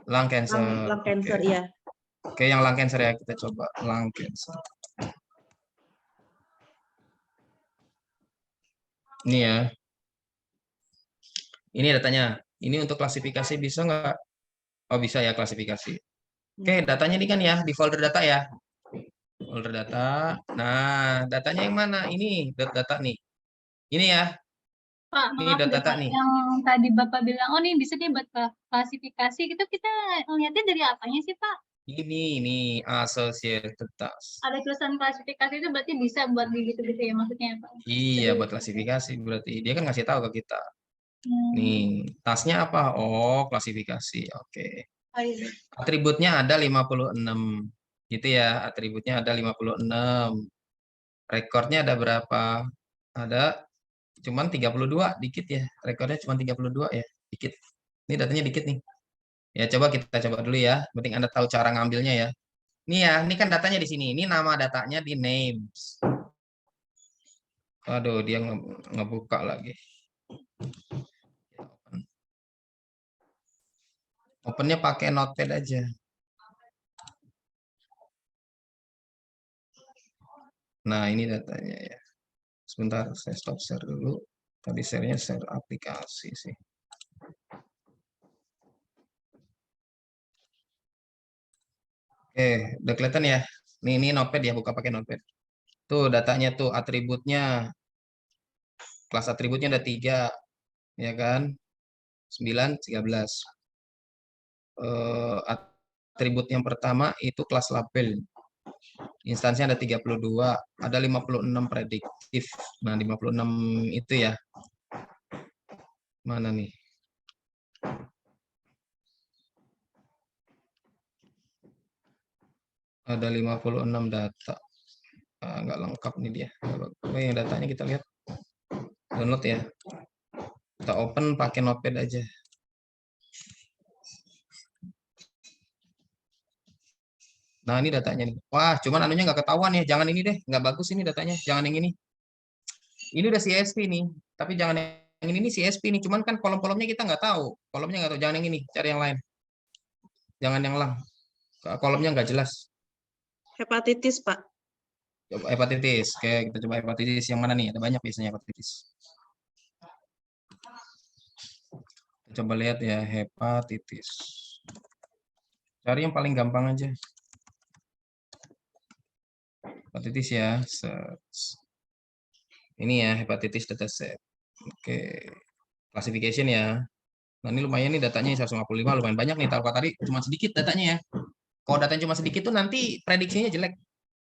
S6: lung cancer.
S5: Lung cancer,
S6: Oke.
S5: ya.
S6: Oke, yang lung cancer ya, kita coba lung cancer. Ini ya. Ini datanya. Ini untuk klasifikasi bisa nggak? Oh, bisa ya klasifikasi. Oke, datanya ini kan ya, di folder data ya. Folder data. Nah, datanya yang mana? Ini data nih. Ini ya.
S7: Pak,
S6: Ini
S7: maaf deh
S6: data
S7: Pak,
S6: nih.
S7: yang tadi Bapak bilang, oh nih bisa nih buat klasifikasi gitu, kita ngeliatnya dari apanya sih Pak?
S6: Ini associated task.
S7: Ada tulisan klasifikasi itu berarti bisa buat gitu-gitu ya maksudnya Pak?
S6: Iya, buat klasifikasi berarti. Dia kan ngasih tahu ke kita. Nih, tasnya apa? Oh, klasifikasi. Oke. Atributnya ada 56. Gitu ya, atributnya ada 56. Rekornya ada berapa? Ada cuman 32, dikit ya. Rekornya cuma 32 ya, dikit. Ini datanya dikit nih. Ya, coba kita coba dulu ya. Penting Anda tahu cara ngambilnya ya. Ini ya, ini kan datanya di sini. Ini nama datanya di names. Aduh, dia ngebuka lagi. Opennya pakai notepad aja. Nah, ini datanya ya. Sebentar, saya stop share dulu. Tadi share-nya share aplikasi sih. Oke, udah kelihatan ya. Ini notepad ya, buka pakai notepad. Tuh datanya tuh, atributnya. Kelas atributnya ada 3, ya kan? 9, 13. Atribut yang pertama itu kelas label. Instansinya ada 32, ada 56 prediktif. Nah, 56 itu ya. Mana nih? Ada 56 data. Nggak lengkap nih dia. Oke, yang datanya kita lihat. Download ya. Kita open pakai notepad aja. Nah, ini datanya nih. Wah, cuman anunya nggak ketahuan ya. Jangan ini deh. Nggak bagus ini datanya. Jangan yang ini. Ini udah CSV nih. Tapi jangan yang ini CSV nih. Cuman kan kolom-kolomnya kita nggak tahu. Kolomnya nggak tahu. Jangan yang ini. Cari yang lain. Jangan yang lang. Kolomnya nggak jelas.
S5: Hepatitis, Pak.
S6: Coba hepatitis. Oke, kita coba hepatitis. Yang mana nih? Ada banyak biasanya hepatitis. Kita coba lihat ya. Hepatitis. Cari yang paling gampang aja. Hepatitis ya. Search. Ini ya, hepatitis dataset. Oke. Classification ya. Nah, ini lumayan nih datanya 155, lumayan banyak nih. Taruh tadi cuma sedikit datanya ya. Kalau datanya cuma sedikit tuh nanti prediksinya jelek.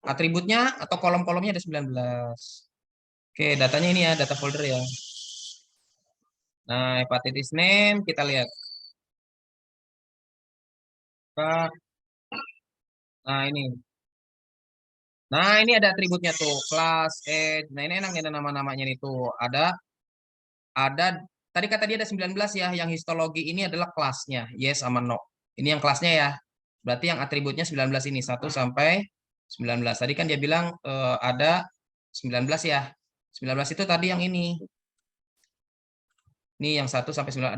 S6: Atributnya atau kolom-kolomnya ada 19. Oke, datanya ini ya, data folder ya. Nah, hepatitis name kita lihat. Nah, ini. Nah, ini ada atributnya tuh, kelas, age. Nah, ini enak nih ada nama-namanya nih tuh. Ada tadi kata dia ada 19 ya, yang histologi ini adalah kelasnya, yes sama no. Ini yang kelasnya ya. Berarti yang atributnya 19 ini 1 sampai 19. Tadi kan dia bilang ada 19 ya. 19 itu tadi yang ini. Ini yang 1 sampai 9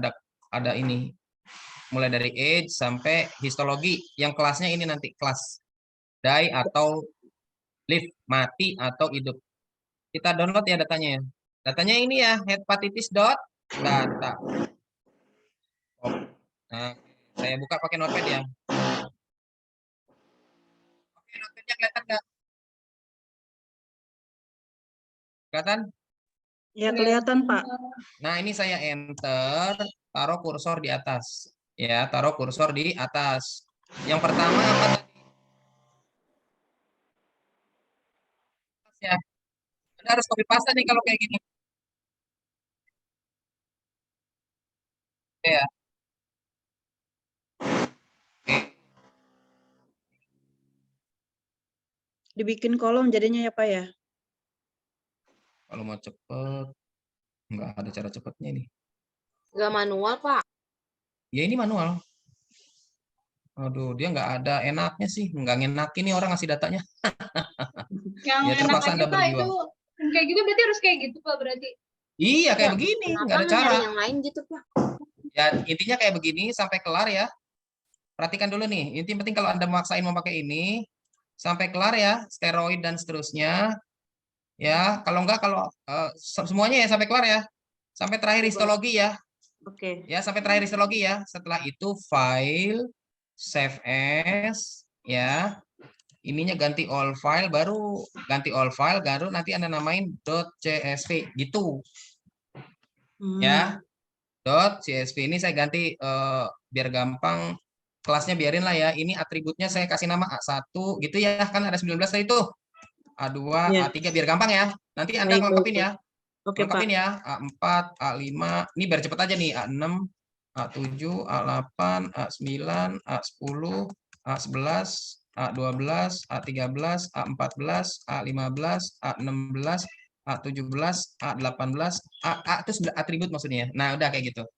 S6: ada ini. Mulai dari age sampai histologi. Yang kelasnya ini nanti kelas die atau live, mati atau hidup. Kita download ya datanya ya. Datanya ini ya, hepatitis.data. Nah, saya buka pakai notepad ya. Oke, notepadnya kelihatan nggak? Kelihatan?
S5: Ya kelihatan Pak.
S6: Nah, ini saya enter, taruh kursor di atas. Ya, taruh kursor di atas. Yang pertama apa tadi? Ya, Anda harus copy paste nih kalau kayak gini. Oke ya. Oke.
S5: Dibikin kolom jadinya ya Pak ya.
S6: Kalau mau cepet, nggak ada cara cepetnya ini.
S3: Nggak manual, Pak.
S6: Ya ini manual. Aduh, dia nggak ada enaknya sih. Nggak ngenakin nih orang ngasih datanya.
S7: Yang
S6: Ya
S7: enak
S6: terpaksa
S7: aja
S6: Anda
S7: Pak itu
S6: berjuang.
S7: kayak gitu berarti harus kayak gitu Pak berarti.
S6: Iya, kayak
S3: Ya,
S6: begini.
S3: kenapa
S6: Nggak ada
S3: nggak
S6: cara.
S3: nyari yang lain gitu, Pak?
S6: Ya, intinya kayak begini sampai kelar ya. Perhatikan dulu nih. Inti penting kalau Anda maksain mau pakai ini, sampai kelar ya, steroid dan seterusnya. Ya, kalau enggak, kalau semuanya ya sampai kelar ya. Sampai terakhir histologi ya.
S5: Oke.
S6: Ya, sampai terakhir histologi ya. Setelah itu file, save as, ya. Ininya ganti all file, baru nanti Anda namain .csv gitu. Ya. .csv ini saya ganti biar gampang, kelasnya biarin lah ya. Ini atributnya saya kasih nama A1 gitu ya, kan ada 19 tadi itu. A2,
S5: Ya.
S6: A3 biar gampang ya. Nanti Anda
S5: Baik,
S6: lengkapin
S5: baik,
S6: ya.
S5: Oke Pak.
S6: Lengkapin ya. A4, A5. Ini biar cepet aja nih. A6, A7, A8, A9, A10, A11, A12, A13, A14, A15, A16, A17, A18, A itu atribut maksudnya. Nah, udah kayak gitu.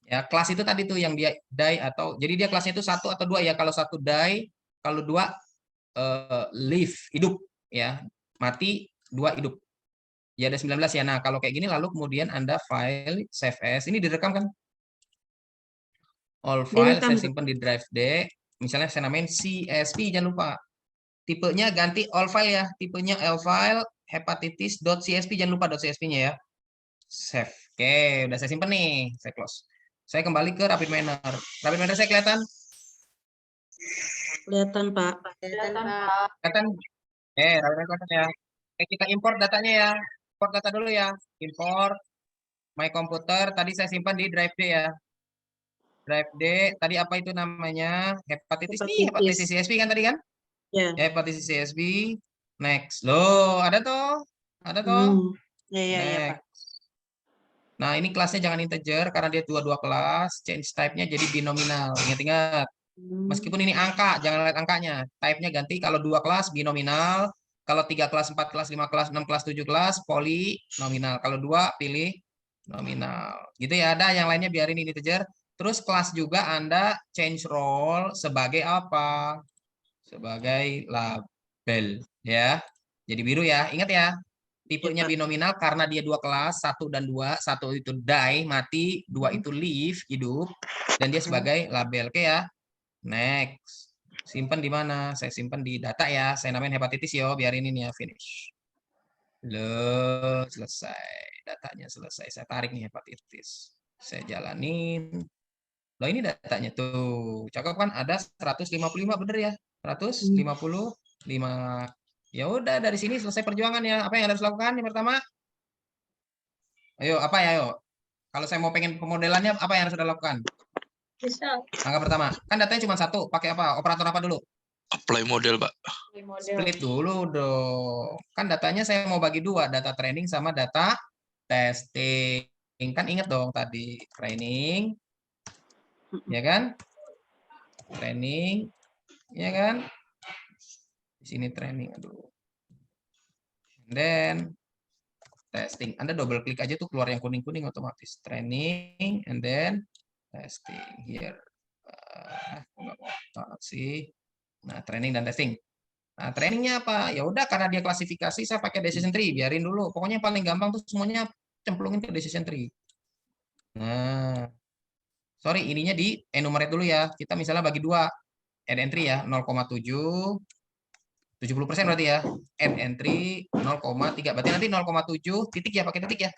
S6: Ya, kelas itu tadi tuh yang dia die atau jadi dia kelasnya itu 1 atau 2 ya. Kalau 1 die, kalau 2 live, hidup ya. Mati, 2 hidup. Ya ada 19 ya. Nah, kalau kayak gini lalu kemudian Anda file save as. Ini direkam kan? All file
S5: Direkam,
S6: saya
S5: Pak.
S6: simpan di drive D. Misalnya saya namain CSV, jangan lupa. Tipenya ganti all file ya. Tipenya all file hepatitis.csv, jangan lupa .csv-nya ya. Save. Oke, udah saya simpan nih. Saya close. Saya kembali ke Rapid Manner. Rapid Manner saya kelihatan?
S5: Kelihatan Pak.
S3: Kelihatan, Pak.
S6: Kelihatan? Rapid Manner kelihatan ya. Oke, kita import datanya ya. Import data dulu ya. Import my computer. Tadi saya simpan di drive D ya. Drive D, tadi apa itu namanya? Hepatitis nih, hepatitis CSV kan tadi kan?
S5: Ya.
S6: Ya, hepatitis CSV. Next. Loh, ada toh? Ada toh?
S5: Ya, ya, ya, Pak.
S6: Next. Nah, ini kelasnya jangan integer karena dia dua kelas. Change type-nya jadi binominal. Ingat-ingat. Meskipun ini angka, jangan lihat angkanya. Type-nya ganti kalau 2 kelas binominal, kalau 3 kelas, 4 kelas, 5 kelas, 6 kelas, 7 kelas polinominal. Kalau 2 pilih nominal. Gitu ya, ada yang lainnya biarin ini integer. Terus kelas juga Anda change role sebagai apa? Sebagai label ya. Jadi biru ya. Ingat ya. Tipenya binominal karena dia 2 kelas, 1 dan 2. 1 itu die, mati, 2 itu live, hidup, dan dia sebagai label. Oke ya. Next. Simpan di mana? Saya simpan di data ya. Saya namain hepatitis yo, biarin ini ya, finish. Loh, selesai. Datanya selesai. Saya tarik nih hepatitis. Saya jalanin. Loh, ini datanya tuh. Cakep kan? Ada 155 bener ya? 155. Ya udah, dari sini selesai perjuangan ya. Apa yang harus lakukan yang pertama? Ayo, apa ya, ayo. Kalau saya mau pengen pemodelannya, apa yang harus Anda lakukan?
S7: Bisa.
S6: Langkah pertama, kan datanya cuma 1. Pakai apa? Operator apa dulu?
S8: Apply model, Pak.
S6: Split dulu dong. Kan datanya saya mau bagi 2, data training sama data testing. Kan inget dong tadi training, ya kan? Training, ya kan? Di sini training, aduh. And then testing. Anda double klik aja tuh keluar yang kuning-kuning otomatis. Training and then testing here. Nggak apa sih. Nah, training dan testing. Nah, trainingnya apa? Ya udah, karena dia klasifikasi, saya pakai decision tree. Biarin dulu. Pokoknya yang paling gampang tuh semuanya cemplungin ke decision tree. Nah, sorry, ininya di enumerate dulu ya. Kita misalnya bagi dua. Add entry ya, 0,7. 70% berarti ya. Add entry 0,3. Berarti nanti 0,7 titik ya, pakai titik ya.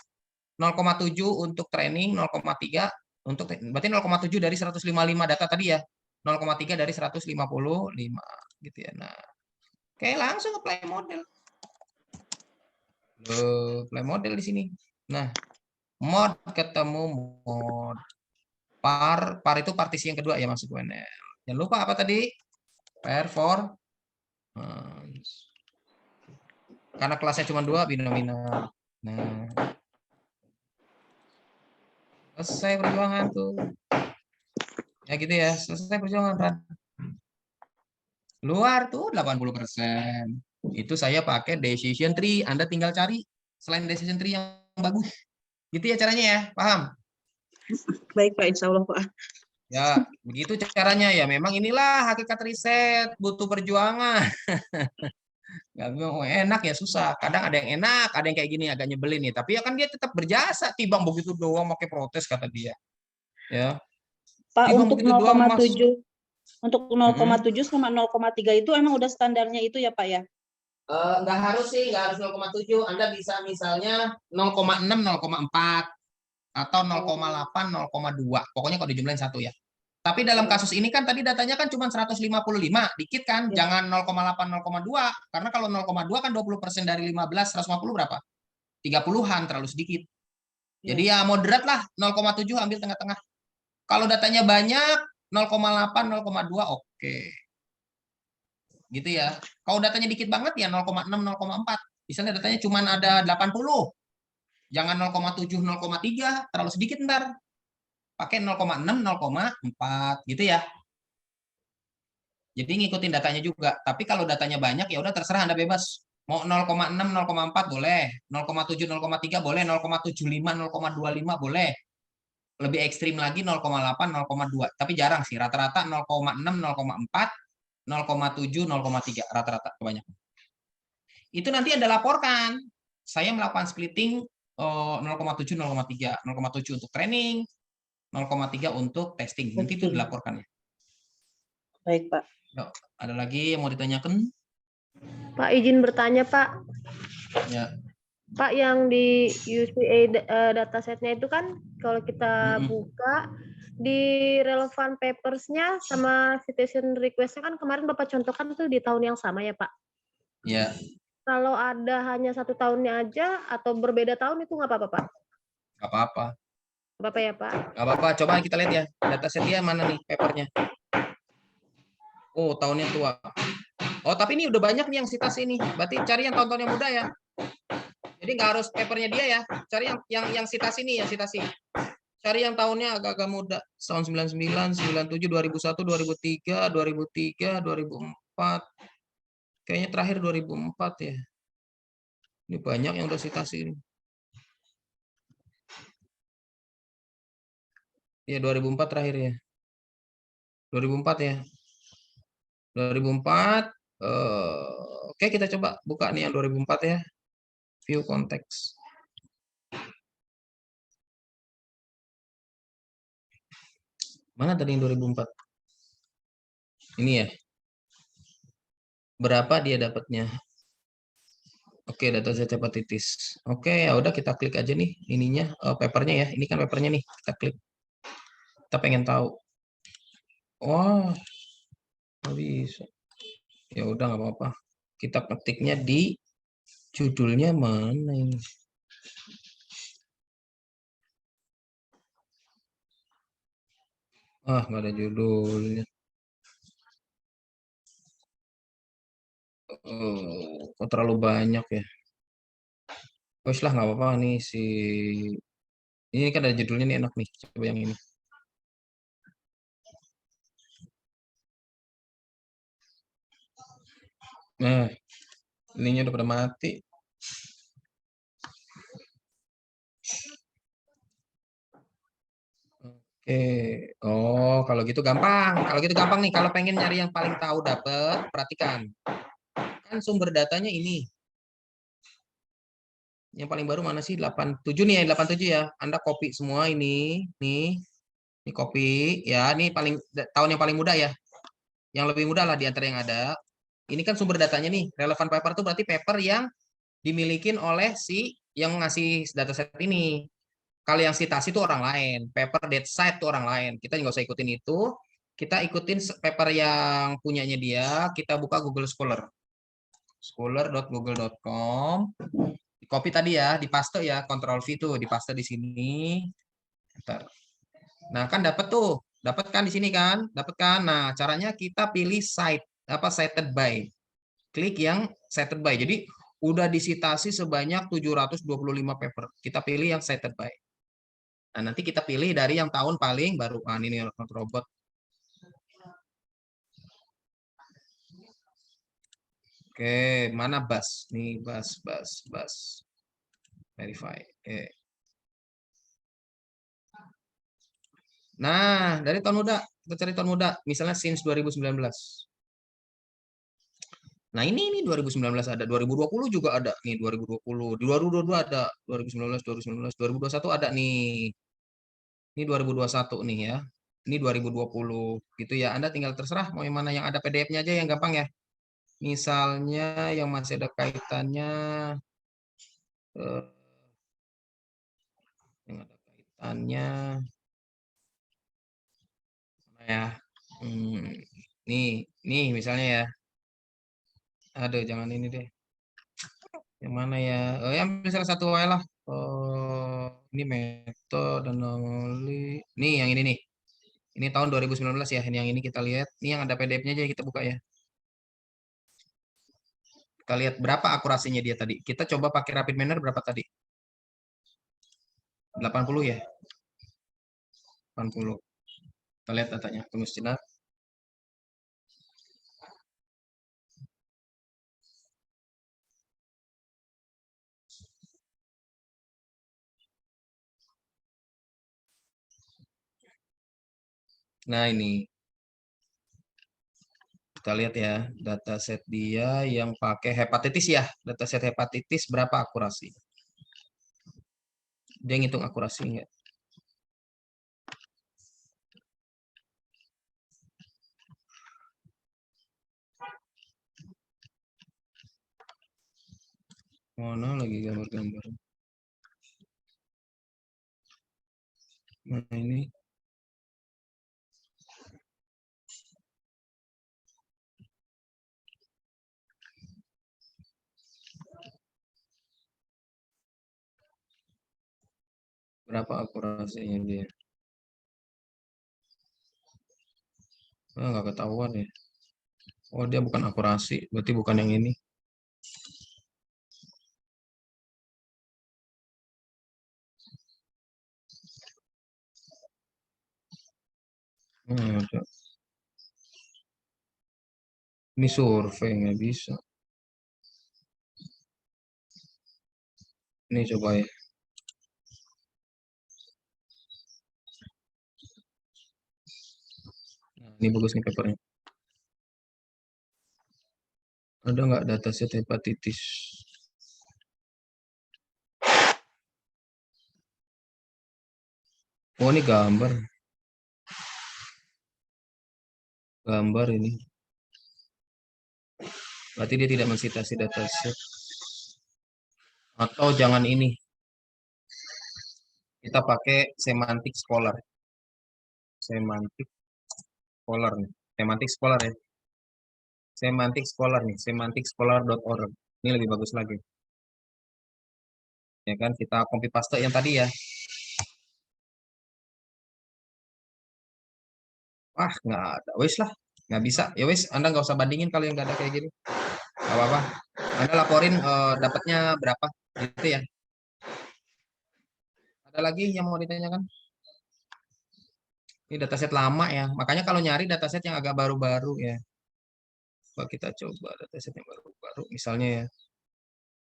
S6: 0,7 untuk training, 0,3 untuk, berarti 0,7 dari 155 data tadi ya. 0,3 dari 155 gitu ya. Nah, oke, langsung ke play model. Play model di sini. Nah, mod ketemu mod. Par itu partisi yang kedua ya, masuk UNL. Jangan lupa apa tadi? Performance. Karena kelasnya cuma 2, binominal. Nah, selesai perjuangan tuh. Ya gitu ya, selesai perjuangan, Ran. Luar tuh 80%. Itu saya pakai decision tree. Anda tinggal cari selain decision tree yang bagus. Gitu ya caranya ya, paham?
S5: Baik Pak, insya Allah Pak.
S6: Ya, begitu caranya ya. Memang inilah hakikat riset, butuh perjuangan. Nggak mau enak ya susah. Kadang ada yang enak, ada yang kayak gini agak nyebelin nih. Tapi ya kan dia tetap berjasa. Tibang begitu doang pakai protes kata dia. Ya.
S5: Pak,
S6: Tibang
S5: untuk
S6: begitu doang Mas.
S5: 0,7 untuk 0,7 sama 0,3 itu emang udah standarnya itu ya Pak ya?
S6: Nggak harus sih, nggak harus 0,7. Anda bisa misalnya 0,6, 0,4 atau 0,8, 0,2. Pokoknya kalau dijumlahin satu ya. Tapi dalam kasus ini kan tadi datanya kan cuma 155, dikit kan?
S5: Ya.
S6: Jangan 0,8, 0,2. Karena kalau 0,2 kan 20% dari 15, 150 berapa? 30-an, terlalu sedikit. Jadi ya moderat lah, 0,7 ambil tengah-tengah. Kalau datanya banyak, 0,8, 0,2 oke. Gitu ya. Kalau datanya dikit banget ya 0,6, 0,4. Misalnya datanya cuma ada 80. Jangan 0,7, 0,3, terlalu sedikit ntar. Pakai 0,6, 0,4 gitu ya. Jadi ngikutin datanya juga. Tapi kalau datanya banyak ya udah terserah Anda bebas. Mau 0,6, 0,4 boleh, 0,7, 0,3 boleh, 0,75, 0,25 boleh. Lebih ekstrim lagi 0,8, 0,2. Tapi jarang sih, rata-rata 0,6, 0,4, 0,7, 0,3 rata-rata kebanyakan. Itu nanti Anda laporkan. Saya melakukan splitting 0,7, 0,3, 0,7 untuk training, 0,3 untuk testing. Nanti itu dilaporkan ya.
S5: Baik Pak.
S6: Yuk, ada lagi yang mau ditanyakan?
S3: Pak, izin bertanya Pak.
S6: Ya.
S3: Pak, yang di UCA datasetnya itu kan kalau kita buka di relevan papers-nya sama citation request-nya kan kemarin Bapak contohkan tuh di tahun yang sama ya Pak?
S6: Ya.
S3: Kalau ada hanya 1 tahunnya aja atau berbeda tahun itu nggak apa-apa Pak?
S6: Nggak apa-apa.
S3: Nggak apa-apa ya Pak?
S6: Nggak apa-apa, coba kita lihat ya. Dataset dia mana nih papernya? Oh, tahunnya tua. Oh, tapi ini udah banyak nih yang citasi ini. Berarti cari yang tahun-tahun yang muda ya. Jadi nggak harus papernya dia ya. Cari yang citasi nih, yang citasi. Cari yang tahunnya agak-agak muda. Tahun 99, 97, 2001, 2003, 2003, 2004. Kayaknya terakhir 2004 ya. Ini banyak yang udah citasi ini. Ya 2004 terakhir ya. 2004 ya. 2004. Oke, kita coba buka nih yang 2004 ya. View konteks. Mana tadi yang 2004? Ini ya. Berapa dia dapatnya? Oke, data set hepatitis. Oke, ya udah kita klik aja nih ininya papernya ya. Ini kan papernya nih, kita klik. Kita pengen tahu. Wah, nggak bisa. Ya udah nggak apa-apa. Kita ketiknya di judulnya mana ini? Ah, nggak ada judulnya. Kok terlalu banyak ya? Wes lah nggak apa-apa nih si ini kan ada judulnya nih enak nih. Coba yang ini. Nah, ininya udah pada mati. Oke. Oh, kalau gitu gampang. Kalau gitu gampang nih. Kalau pengen nyari yang paling tahu dapat, perhatikan. Kan sumber datanya ini. Yang paling baru mana sih? 87 nih ya, 87 ya. Anda copy semua ini. Nih. Ini copy ya. Ini tahun yang paling muda ya. Yang lebih mudah lah di antara yang ada. Ini kan sumber datanya nih. Relevant paper itu berarti paper yang dimiliki oleh si yang ngasih dataset ini. Kalau yang citasi itu orang lain, paper date site itu orang lain. Kita nggak usah ikutin itu. Kita ikutin paper yang punyanya dia. Kita buka Google Scholar. Scholar.google.com. Copy tadi ya, dipaste ya, Ctrl V tuh, dipaste di sini. Bentar. Nah, kan dapat tuh. Dapat kan di sini kan? Dapat kan? Nah, caranya kita pilih site apa cited by. Klik yang cited by. Jadi udah disitasi sebanyak 725 paper. Kita pilih yang cited by. Nah, nanti kita pilih dari yang tahun paling baru. Ah, ini robot. Oke, mana bus? Nih, bus. Verify. Oke. Nah, dari tahun muda, kita cari tahun muda. Misalnya since 2019. Nah, ini 2019 ada, 2020 juga ada. Nih, 2020, 2022 ada, 2019, 2021 ada nih. Ini 2021 nih ya. Ini 2020 gitu ya. Anda tinggal terserah mau yang mana, yang ada PDF-nya aja yang gampang ya. Misalnya yang masih ada kaitannya yang ada kaitannya ya. Nih misalnya ya. Aduh, jangan ini deh. Yang mana ya? Yang misalnya satu aja lah. Ini metode anomali. Nih yang ini nih. Ini tahun 2019 ya. Ini yang ini kita lihat. Ini yang ada PDF-nya aja kita buka ya. Kita lihat berapa akurasinya dia tadi. Kita coba pakai rapid manner berapa tadi? 80 ya. 80. Kita lihat datanya. Tunggu sejenak. Nah, ini. Kita lihat ya, dataset dia yang pakai hepatitis ya. Dataset hepatitis berapa akurasi? Dia ngitung akurasi enggak? Mana lagi gambar-gambar? Nah, ini. Berapa akurasinya dia? Nggak ketahuan ya. Oh, dia bukan akurasi, berarti bukan yang ini. Ini survei nggak bisa. Ini coba ya. Nah, ini bagus nih papernya. Ada nggak dataset hepatitis? Oh, ini gambar. Gambar ini. Berarti dia tidak mensitasi dataset. Atau jangan ini. Kita pakai semantic scholar. Semantic scholar nih. Semantic scholar ya. Semantic scholar nih. semanticscholar.org. Ini lebih bagus lagi. Ya kan, kita copy paste yang tadi ya. Wah, nggak ada. Wes lah. Nggak bisa. Ya wes, Anda nggak usah bandingin kalau yang nggak ada kayak gini. Nggak apa-apa. Anda laporin dapatnya berapa. Gitu ya. Ada lagi yang mau ditanyakan? Ini dataset lama ya. Makanya kalau nyari dataset yang agak baru-baru ya. Coba kita coba dataset yang baru-baru. Misalnya ya.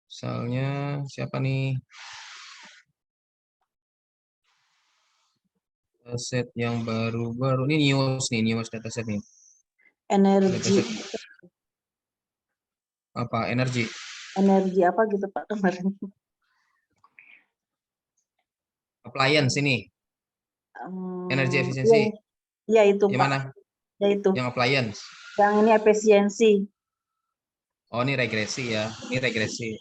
S6: Misalnya siapa nih? Dataset yang baru-baru. Ini news nih, news dataset nih.
S5: Energi.
S6: Dataset apa? Energi.
S5: Energi apa gitu Pak kemarin?
S6: Appliance ini. Energi
S5: Iya,
S6: efisiensi.
S5: iya itu
S6: Yang
S5: Pak.
S6: mana?
S5: Ya itu.
S6: Yang appliance.
S5: Yang ini efisiensi.
S6: Oh, ini regresi ya. Ini regresi.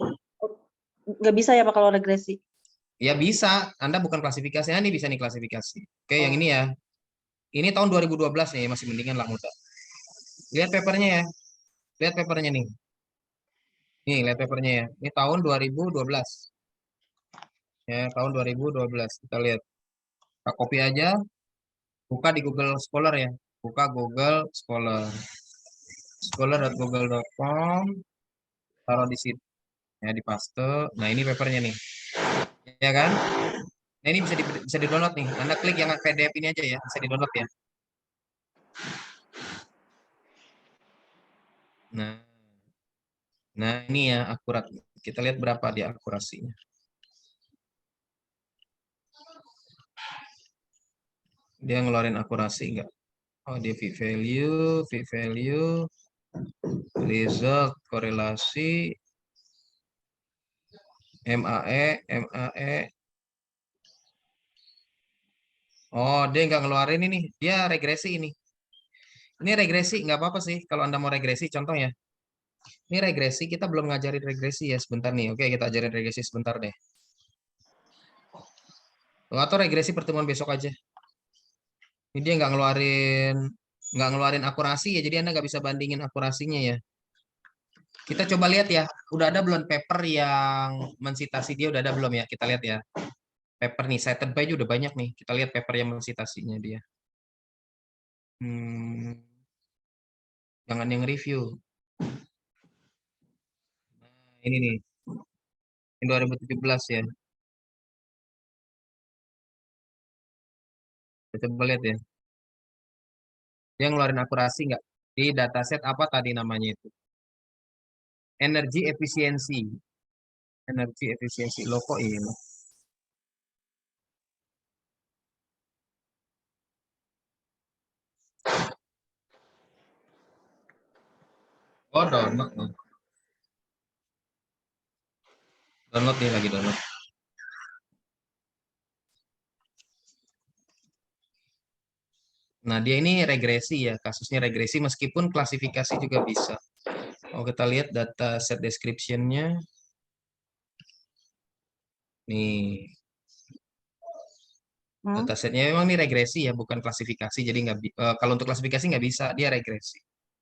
S5: Nggak bisa ya Pak kalau regresi?
S6: Ya bisa. Anda bukan klasifikasi. Nah, ini bisa nih klasifikasi. Oke, yang
S5: Oh.
S6: ini ya. Ini tahun 2012 nih. Masih mendingan lah muda. Lihat papernya ya. Lihat papernya nih. Nih, lihat papernya ya. Ini tahun 2012. Ya, tahun 2012. Kita lihat. Kita copy aja. Buka di Google Scholar ya. Buka Google Scholar. Scholar.google.com. Taruh di situ. Ya, di paste. Nah, ini papernya nih. Ya kan? Nah, ini bisa di-download nih. Anda klik yang PDF ini aja ya. Bisa di-download ya. Nah, ini ya akurat. Kita lihat berapa dia akurasinya. Dia ngeluarin akurasi enggak? Oh, dia p-value, result, korelasi, MAE. Oh, dia nggak ngeluarin ini. Dia regresi ini. Ini regresi, nggak apa-apa sih. Kalau Anda mau regresi, contoh ya. Ini regresi, kita belum ngajarin regresi ya sebentar nih. Oke, kita ajarin regresi sebentar deh. Atau regresi pertemuan besok aja. Ini dia nggak ngeluarin akurasi ya, jadi Anda nggak bisa bandingin akurasinya ya. Kita coba lihat ya, udah ada belum paper yang mensitasi dia, udah ada belum ya? Kita lihat ya. Paper nih, cited by udah banyak nih. Kita lihat paper yang mensitasinya dia. Jangan yang review. Nah, ini nih. Ini 2017 ya. Kita coba lihat ya. Dia ngeluarin akurasi nggak? Di dataset apa tadi namanya itu? Energi efisiensi. Energi efisiensi. Loh kok ini? Oh, download. Download nih lagi download. Nah, dia ini regresi ya. Kasusnya regresi meskipun klasifikasi juga bisa. Oh, kita lihat data set description-nya. Nih. Datasetnya memang ini regresi ya, bukan klasifikasi. Jadi nggak kalau untuk klasifikasi nggak bisa, dia regresi.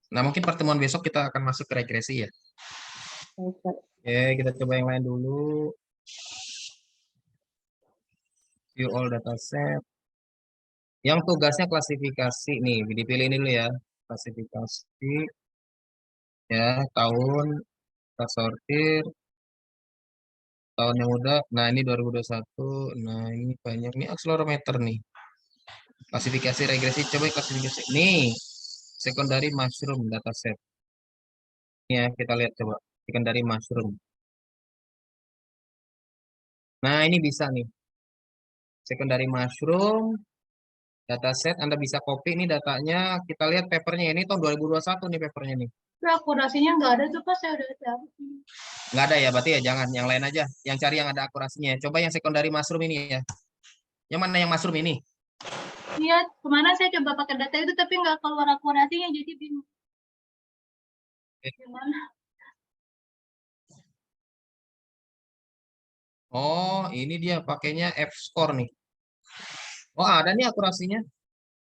S6: Nah, mungkin pertemuan besok kita akan masuk ke regresi ya. Oke, kita coba yang lain dulu. View all dataset. Yang tugasnya klasifikasi nih, dipilih ini dulu ya. Klasifikasi. Ya, tahun, kita sortir. Tahun yang udah, nah ini 2021. Nah, ini banyak nih akselerometer nih. Klasifikasi regresi, coba klasifikasi. Nih, secondary mushroom dataset. Ya, kita lihat coba. Secondary mushroom. Nah, ini bisa nih. Secondary mushroom, dataset, Anda bisa copy nih datanya. Kita lihat papernya. Ini tahun 2021 nih papernya nih.
S7: Nah, akurasinya nggak ada tuh Pak, saya udah cari.
S6: Nggak ada ya, berarti ya jangan. Yang lain aja. Yang cari yang ada akurasinya. Coba yang secondary mushroom ini ya. Yang mana yang mushroom ini?
S7: Iya, kemana saya coba pakai data itu tapi nggak keluar akurasinya, jadi bingung. Gimana?
S6: Oh, ini dia pakainya F-score nih. Oh, ada nih akurasinya.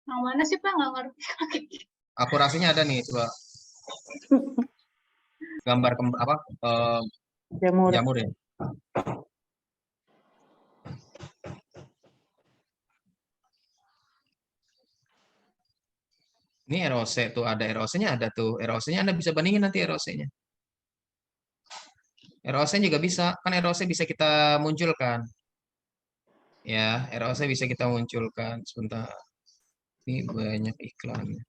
S7: Yang mana sih Pak? Nggak ngerti.
S6: Akurasinya ada nih, coba. Gambar apa? Jamur ya. Ini ROC tuh ada ROC-nya ada tuh. ROC-nya Anda bisa bandingin nanti ROC-nya. ROC juga bisa. Kan ROC bisa kita munculkan. Ya, ROC bisa kita munculkan. Sebentar. Ini banyak iklannya.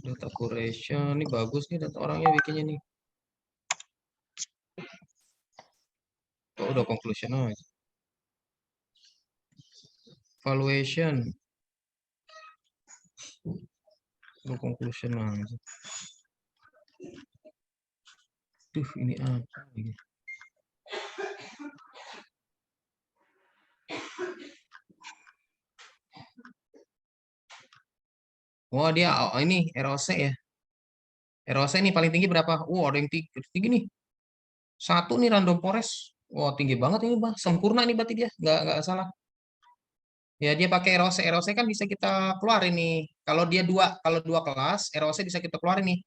S6: Data curation. Ini bagus nih data orangnya bikinnya nih. Oh, udah conclusion aja. Evaluation. Conclusion aja. Duh, ini apa ini? Oh, dia ini ROC ya. ROC ini paling tinggi berapa? Ada yang tinggi nih. 1 nih random forest. Wah, tinggi banget ini, Bang. Sempurna nih berarti dia. Nggak salah. Ya, dia pakai ROC. ROC kan bisa kita keluarin nih. Kalau kalau dua kelas, ROC bisa kita keluarin nih.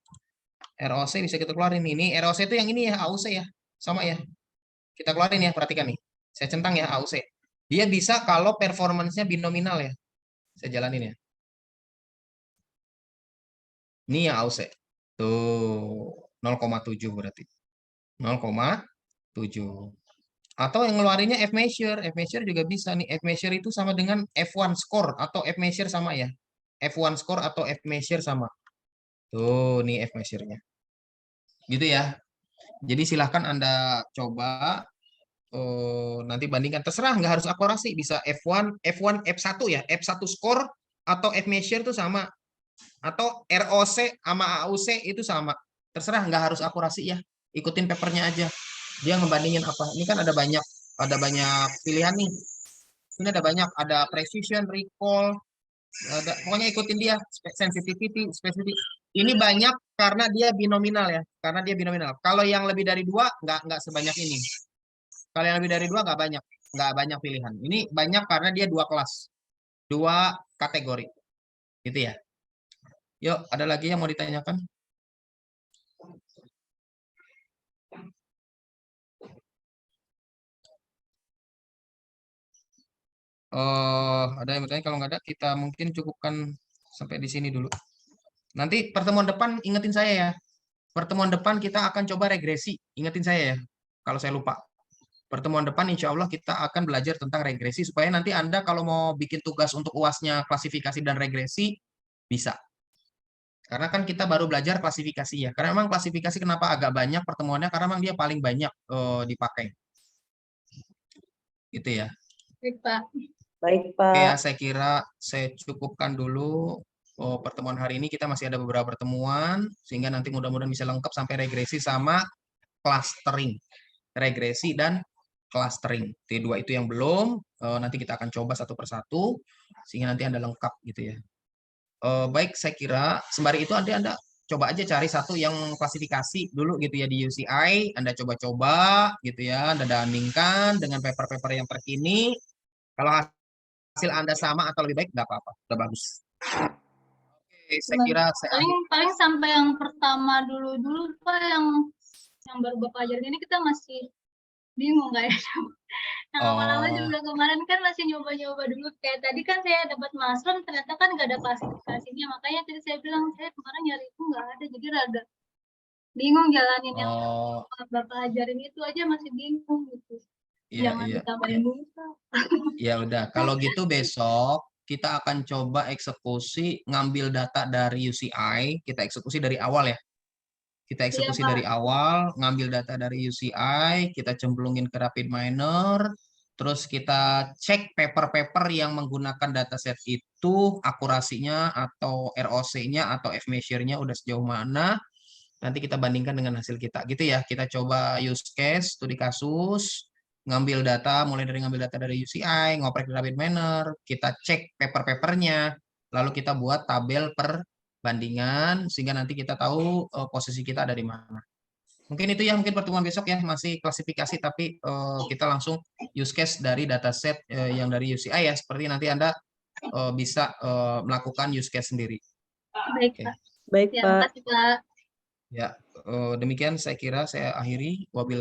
S6: ROC bisa kita keluarin nih. Ini ROC itu yang ini ya, AUC ya. Sama ya. Kita keluarin ya, perhatikan nih. Saya centang ya, AUC. Dia bisa kalau performance-nya binominal ya. Saya jalanin ya. Ini yang AUC. Tuh, 0,7 berarti. 0,7. Atau yang ngeluarinnya F-measure. F-measure juga bisa nih. F-measure itu sama dengan F1 score atau F-measure sama ya. F1 score atau F-measure sama. Tuh, nih F-measure-nya. Gitu ya. Jadi silahkan Anda coba nanti bandingkan. Terserah, nggak harus akurasi. Bisa F1, F1 ya. F1 score atau F-measure itu sama. Atau ROC sama AUC itu sama. Terserah, nggak harus akurasi ya. Ikutin papernya aja. Dia ngebandingin apa? Ini kan ada banyak pilihan nih. Ini ada banyak, ada precision, recall, pokoknya ikutin dia, sensitivity, specificity. Ini banyak karena dia binominal ya, karena dia binominal. Kalau yang lebih dari 2 nggak sebanyak ini. Kalau yang lebih dari 2 nggak banyak pilihan. Ini banyak karena dia 2 kelas, 2 kategori, gitu ya. Yuk, ada lagi yang mau ditanyakan? Ada yang bertanya? Kalau nggak ada, kita mungkin cukupkan sampai di sini dulu. Nanti pertemuan depan ingetin saya ya. Pertemuan depan kita akan coba regresi. Ingetin saya ya, kalau saya lupa. Pertemuan depan insya Allah kita akan belajar tentang regresi, supaya nanti Anda kalau mau bikin tugas untuk UAS-nya klasifikasi dan regresi, bisa. Karena kan kita baru belajar klasifikasi ya. Karena memang klasifikasi kenapa agak banyak pertemuannya, karena memang dia paling banyak dipakai. Gitu ya.
S7: Baik, Pak.
S5: Baik,
S6: Oke ya,
S5: Pak.
S6: saya kira saya cukupkan dulu pertemuan hari ini. Kita masih ada beberapa pertemuan, sehingga nanti mudah-mudahan bisa lengkap sampai regresi sama clustering. Regresi dan clustering. T2 itu yang belum, nanti kita akan coba satu persatu, sehingga nanti Anda lengkap gitu ya. Baik, saya kira sembari itu Anda coba aja cari satu yang klasifikasi dulu gitu ya di UCI. Anda coba-coba gitu ya, Anda bandingkan dengan paper-paper yang terkini. Kalau hasil Anda sama atau lebih baik, nggak apa-apa, udah bagus. Oke, saya kira
S7: paling sampai yang pertama dulu Pak, yang baru Bapak ajarin ini kita masih bingung kayak. Yang awal-awal juga kemarin kan masih nyoba-nyoba dulu. Kayak tadi kan saya dapat mushroom, ternyata kan nggak ada klasifikasinya. Makanya tadi saya bilang, saya kemarin nyari itu nggak ada. Jadi rada bingung jalanin yang Bapak ajarin itu aja masih bingung gitu. Jangan ditambahin dulu.
S6: Ya udah, kalau gitu besok kita akan coba eksekusi ngambil data dari UCI, kita eksekusi dari awal ya. Kita eksekusi dari awal, ngambil data dari UCI, kita cemplungin ke RapidMiner, terus kita cek paper-paper yang menggunakan dataset itu, akurasinya atau ROC-nya atau F-measure-nya udah sejauh mana. Nanti kita bandingkan dengan hasil kita. Gitu ya, kita coba use case, studi kasus, ngambil data, mulai dari ngambil data dari UCI, ngoprek di RapidMiner, kita cek paper-papernya, lalu kita buat tabel perbandingan, sehingga nanti kita tahu posisi kita ada di mana. Mungkin itu ya, mungkin pertemuan besok ya, masih klasifikasi, tapi kita langsung use case dari dataset yang dari UCI ya, seperti nanti Anda bisa melakukan use case sendiri.
S7: Baik, Pak.
S5: Baik, Pak.
S7: Terima kasih, Pak.
S6: Ya, demikian saya kira saya akhiri. Wabil